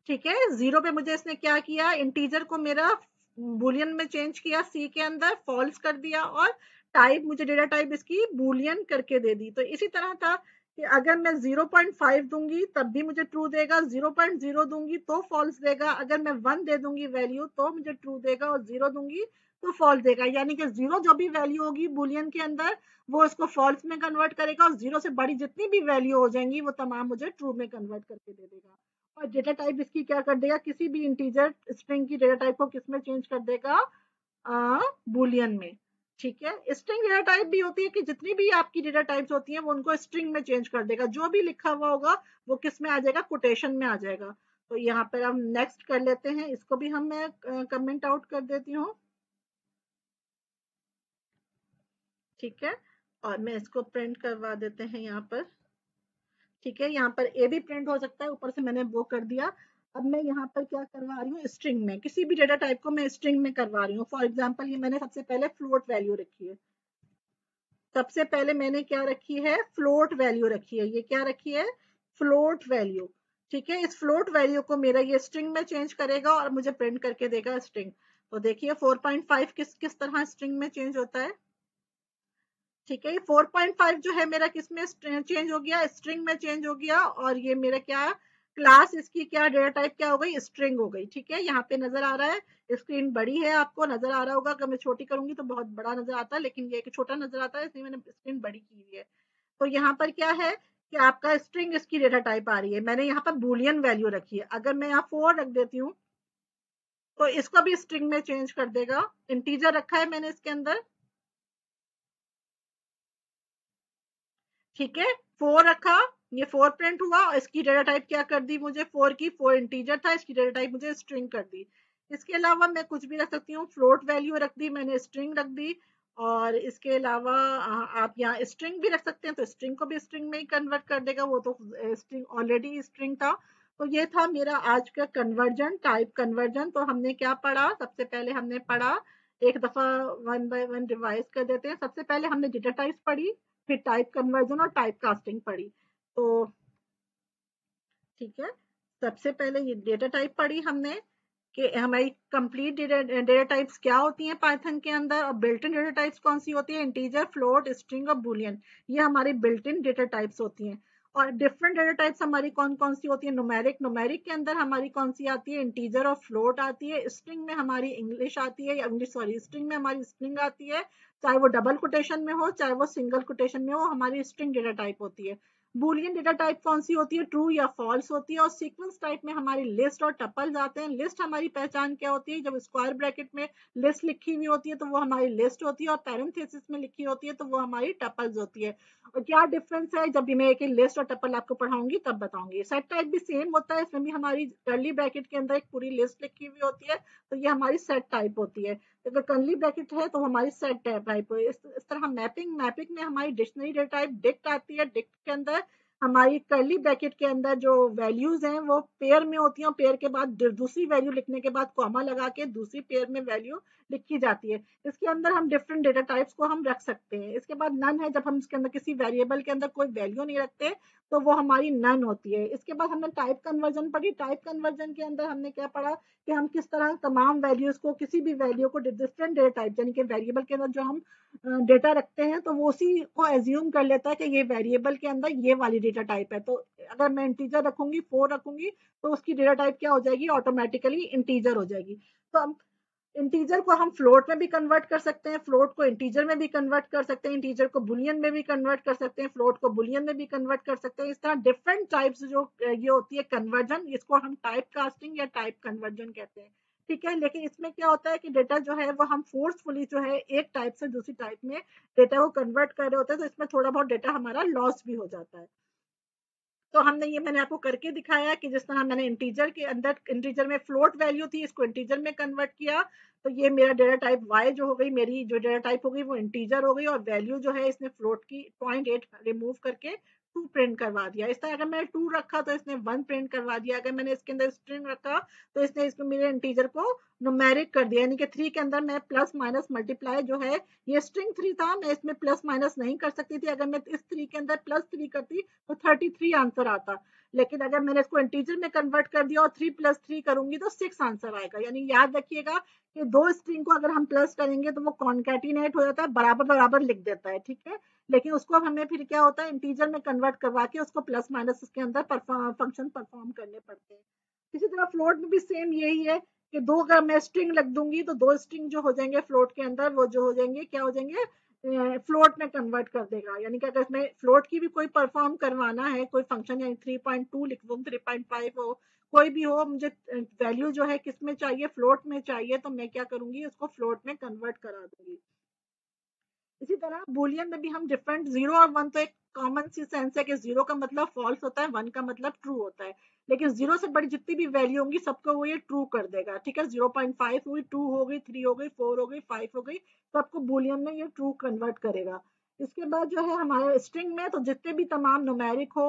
ठीक है। 0 पे मुझे इसने क्या किया, इंटीजर को मेरा बुलियन में चेंज किया, सी के अंदर फॉल्स कर दिया, और टाइप मुझे डेटा टाइप इसकी बुलियन करके दे दी। तो इसी तरह था कि अगर मैं 0.5 दूंगी तब भी मुझे ट्रू देगा, 0.0 दूंगी तो फॉल्स देगा, अगर मैं 1 दे दूंगी वैल्यू तो मुझे ट्रू देगा, और 0 दूंगी तो फॉल्स देगा, यानी कि 0 जो भी वैल्यू होगी बुलियन के अंदर वो इसको फॉल्स में कन्वर्ट करेगा, और 0 से बड़ी जितनी भी वैल्यू हो जाएंगी वो तमाम मुझे ट्रू में कन्वर्ट करके दे देगा। और डेटा टाइप इसकी क्या कर देगा, किसी भी इंटीजर स्ट्रिंग की डेटा टाइप को किसमें चेंज कर देगा, बुलियन में, ठीक है। स्ट्रिंग डेटा टाइप भी होती है कि जितनी भी आपकी डेटा टाइप्स होती हैं वो उनको स्ट्रिंग में चेंज कर देगा, जो भी लिखा हुआ होगा वो किस में आ जाएगा, कोटेशन में आ जाएगा। तो यहाँ पर हम नेक्स्ट कर लेते हैं, इसको भी हम मैं कमेंट आउट कर देती हूँ, ठीक है। और मैं इसको प्रिंट करवा देते हैं यहाँ पर, ठीक है। यहाँ पर ए भी प्रिंट हो सकता है, ऊपर से मैंने वो कर दिया। अब मैं यहाँ पर क्या करवा रही हूँ, स्ट्रिंग में किसी भी डेटा टाइप को मैं स्ट्रिंग में करवा रही हूँ। फॉर एग्जांपल ये मैंने सबसे पहले फ्लोट वैल्यू रखी है, सबसे पहले मैंने क्या रखी है, फ्लोट वैल्यू रखी है, ये क्या रखी है, फ्लोट वैल्यू, ठीक है। इस फ्लोट वैल्यू को मेरा ये स्ट्रिंग में चेंज करेगा और मुझे प्रिंट करके देगा स्ट्रिंग। तो देखिए 4.5 किस किस तरह स्ट्रिंग में चेंज होता है, ठीक है। ये 4.5 जो है मेरा किस में चेंज हो गया, स्ट्रिंग में चेंज हो गया, और ये मेरा क्या, क्लास इसकी क्या डेटा टाइप क्या हो गई, स्ट्रिंग हो गई, ठीक है। यहाँ पे नजर आ रहा है, स्क्रीन बड़ी है, आपको नजर आ रहा होगा, अगर मैं छोटी करूंगी तो बहुत बड़ा नजर आता है, लेकिन ये एक छोटा नजर आता है इसलिए मैंने स्क्रीन बड़ी की हुई है। तो यहाँ पर क्या है कि आपका स्ट्रिंग इसकी डेटा टाइप आ रही है, मैंने यहाँ पर बुलियन वैल्यू रखी है, अगर मैं यहाँ 4 रख देती हूँ तो इसको भी स्ट्रिंग में चेंज कर देगा। इंटीजर रखा है मैंने इसके अंदर, ठीक है। 4 रखा, ये 4 प्रिंट हुआ, और इसकी डेटा टाइप क्या कर दी मुझे, 4 की 4 इंटीजर था, इसकी डेटा टाइप मुझे स्ट्रिंग कर दी। इसके अलावा मैं कुछ भी रख सकती हूँ, फ्लोट वैल्यू रख दी मैंने, स्ट्रिंग रख दी, और इसके अलावा आप यहाँ स्ट्रिंग भी रख सकते हैं, तो स्ट्रिंग को भी स्ट्रिंग में ही कन्वर्ट कर देगा, वो तो स्ट्रिंग ऑलरेडी स्ट्रिंग था। तो ये था मेरा आज का कन्वर्जन, टाइप कन्वर्जन। तो हमने क्या पढ़ा, सबसे पहले हमने पढ़ा, एक दफा वन बाय वन रिवाइज कर देते हैं। सबसे पहले हमने डेटा टाइप्स पढ़ी, फिर टाइप कन्वर्जन और टाइप कास्टिंग पढ़ी। तो ठीक है, सबसे पहले ये डेटा टाइप पढ़ी हमने कि हमारी कंप्लीट डेटा टाइप्स क्या होती हैं पाइथन के अंदर, और बिल्ट इन डेटा टाइप्स कौन सी होती है, इंटीजर, फ्लोट, स्ट्रिंग और बुलियन, ये हमारी बिल्ट इन डेटा टाइप्स होती हैं। और डिफरेंट डेटा टाइप्स हमारी कौन कौन सी होती है, न्यूमेरिक, न्यूमेरिक के अंदर हमारी कौन सी आती है, इंटीजर और फ्लोट आती है। स्ट्रिंग में हमारी इंग्लिश आती है, या इंग्लिश सॉरी, स्ट्रिंग में हमारी स्ट्रिंग आती है, चाहे वो डबल कोटेशन में हो चाहे वो सिंगल कोटेशन में हो, हमारी स्ट्रिंग डेटा टाइप होती है। बूलियन डेटा टाइप कौन सी होती है, ट्रू या फॉल्स होती है। और सीक्वेंस टाइप में हमारी लिस्ट और टपल आते हैं। लिस्ट हमारी पहचान क्या होती है, जब स्क्वायर ब्रैकेट में लिस्ट लिखी हुई होती है तो वो हमारी लिस्ट होती है, और पैरेंथेसिस में लिखी होती है तो वो हमारी टपल्स होती है। और क्या डिफरेंस है, जब भी मैं एक लिस्ट और टपल आपको पढ़ाऊंगी तब बताऊंगी। सेट टाइप भी सेम होता है, इसमें भी हमारी कर्ली ब्रैकेट के अंदर एक पूरी लिस्ट लिखी हुई होती है, तो ये हमारी सेट टाइप होती है। अगर कर्ली ब्रैकेट है तो हमारी सेट टाइप है। इस तरह मैपिंग में हमारी डिक्शनरी डेटा टाइप डिक्ट आती है। डिक्ट के अंदर हमारी कर्ली ब्रैकेट के अंदर जो वैल्यूज हैं वो पेयर में होती हैं, और पेयर के बाद दूसरी वैल्यू लिखने के बाद कॉमा लगा के दूसरी पेयर में वैल्यू लिखी जाती है। इसके अंदर हम डिफरेंट डेटा टाइप्स को हम रख सकते हैं। इसके बाद नन है, जब हम इसके अंदर किसी वेरिएबल के अंदर कोई वैल्यू नहीं रखते तो वो हमारी नन होती है। इसके बाद हमने टाइप कन्वर्जन पढ़ी। टाइप कन्वर्जन के अंदर हमने क्या पढ़ा कि हम किस तरह तमाम वैल्यूज को, किसी भी वैल्यू को डिफरेंट डेटा टाइप यानी कि वेरिएबल के अंदर जो हम डेटा रखते हैं तो वो उसी को एज्यूम कर लेता है कि ये वेरिएबल के अंदर ये वाली डेटा टाइप है। तो अगर मैं इंटीजर रखूंगी 4 रखूंगी तो उसकी डेटा टाइप क्या हो जाएगी, ऑटोमेटिकली इंटीजर हो जाएगी। तो हम इंटीजर को हम फ्लोट में भी कन्वर्ट कर सकते हैं, फ्लोट को इंटीजर में भी कन्वर्ट कर सकते हैं, इंटीजर को बुलियन में भी कन्वर्ट कर सकते हैं, फ्लोट को बुलियन में भी कन्वर्ट कर सकते हैं। इस तरह डिफरेंट टाइप्स जो ये होती है कन्वर्जन, इसको हम टाइप कास्टिंग या टाइप कन्वर्जन कहते हैं। ठीक है, लेकिन इसमें क्या होता है कि डेटा जो है वो हम फोर्सफुली जो है एक टाइप से दूसरी टाइप में डेटा को कन्वर्ट कर रहे होते हैं, तो इसमें थोड़ा बहुत डेटा हमारा लॉस भी हो जाता है। तो हमने ये मैंने आपको करके दिखाया कि जिस तरह मैंने इंटीजर के अंदर, इंटीजर में फ्लोट वैल्यू थी, इसको इंटीजर में कन्वर्ट किया, तो ये मेरा डेटा टाइप y जो हो गई, मेरी जो डेटा टाइप हो गई वो इंटीजर हो गई, और वैल्यू जो है इसने फ्लोट की 0.8 रिमूव करके 2 प्रिंट करवा दिया। इस तरह अगर मैंने 2 रखा तो इसने 1 प्रिंट करवा दिया। अगर मैंने इसके अंदर स्ट्रिंग रखा तो इसने इसको मेरे इंटीजर को न्यूमेरिक कर दिया, यानी कि 3 के अंदर मैं प्लस माइनस मल्टीप्लाई जो है, ये स्ट्रिंग 3 था, मैं इसमें प्लस माइनस नहीं कर सकती थी। अगर मैं इस 3 के अंदर प्लस 3 करती तो 33 आंसर आता, लेकिन अगर मैंने इसको इंटीजर में कन्वर्ट कर दिया और 3 प्लस 3 करूंगी तो 6 आंसर आएगा। यानी याद रखिएगा कि दो स्ट्रिंग को अगर हम प्लस करेंगे तो वो कॉन्कैटिनेट हो जाता है, बराबर बराबर लिख देता है। ठीक है, लेकिन उसको हमें फिर क्या होता है, इंटीजर में कन्वर्ट करवा के उसको प्लस माइनस उसके अंदर फंक्शन परफॉर्म करने पड़ते हैं। इसी तरह फ्लोट में भी सेम यही है कि दो अगर मैं स्ट्रिंग रख दूंगी तो दो स्ट्रिंग जो हो जाएंगे फ्लोट के अंदर, वो जो हो जाएंगे क्या हो जाएंगे, फ्लोट में कन्वर्ट कर देगा। यानी कि अगर इसमें फ्लोट की भी कोई परफॉर्म करवाना है, कोई फंक्शन, यानी 3.2 लिख दूं, 3.5 हो, कोई भी हो, मुझे वैल्यू जो है किस में चाहिए, फ्लोट में चाहिए, तो मैं क्या करूंगी, उसको फ्लोट में कन्वर्ट करा दूंगी। इसी तरह बुलियन में भी हम डिफरेंट, 0 और 1 तो एक कॉमन सी सेंस है कि 0 का मतलब फॉल्स होता है, 1 का मतलब ट्रू होता है, लेकिन 0 से बड़ी जितनी भी वैल्यू होंगी सबको वो ये ट्रू कर देगा। ठीक है, 0.5 हुई, 2 हो गई, 3 हो गई, 4 हो गई, 5 हो गई, सबको बुलियन में ये ट्रू कन्वर्ट करेगा। इसके बाद जो है हमारे स्ट्रिंग में तो जितने भी तमाम न्यूमेरिक हो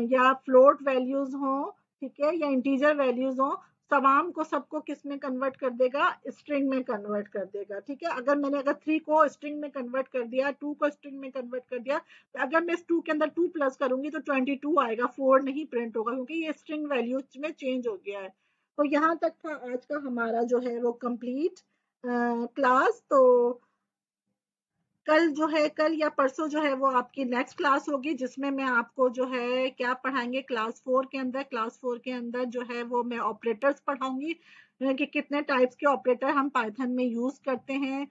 या फ्लोट वैल्यूज हो, ठीक है, या इंटीजर वैल्यूज हो, तमाम को सबको किस में कन्वर्ट कर देगा, स्ट्रिंग में कन्वर्ट कर देगा। ठीक है, अगर 3 को स्ट्रिंग में कन्वर्ट कर दिया, 2 को स्ट्रिंग में कन्वर्ट कर दिया, तो अगर मैं इस 2 के अंदर 2 प्लस करूंगी तो 22 आएगा, 4 नहीं प्रिंट होगा, क्योंकि ये स्ट्रिंग वैल्यूज में चेंज हो गया है। तो यहाँ तक था आज का हमारा जो है वो कंप्लीट क्लास। तो कल जो है, कल या परसों जो है वो आपकी नेक्स्ट क्लास होगी, जिसमें मैं आपको जो है क्या पढ़ाएंगे, क्लास 4 के अंदर, क्लास 4 के अंदर जो है वो मैं ऑपरेटर्स पढ़ाऊंगी कि कितने टाइप्स के ऑपरेटर हम पाइथन में यूज करते हैं,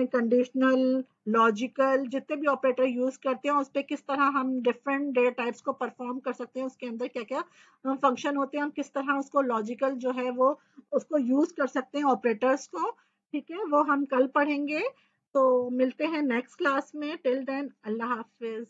कंडीशनल, लॉजिकल, जितने भी ऑपरेटर यूज करते हैं उस पर किस तरह हम डिफरेंट डेटा टाइप्स को परफॉर्म कर सकते हैं, उसके अंदर क्या क्या फंक्शन होते हैं, हम किस तरह उसको लॉजिकल जो है वो उसको यूज कर सकते हैं ऑपरेटर्स को। ठीक है, वो हम कल पढ़ेंगे। तो मिलते हैं नेक्स्ट क्लास में। टिल देन अल्लाह हाफिज।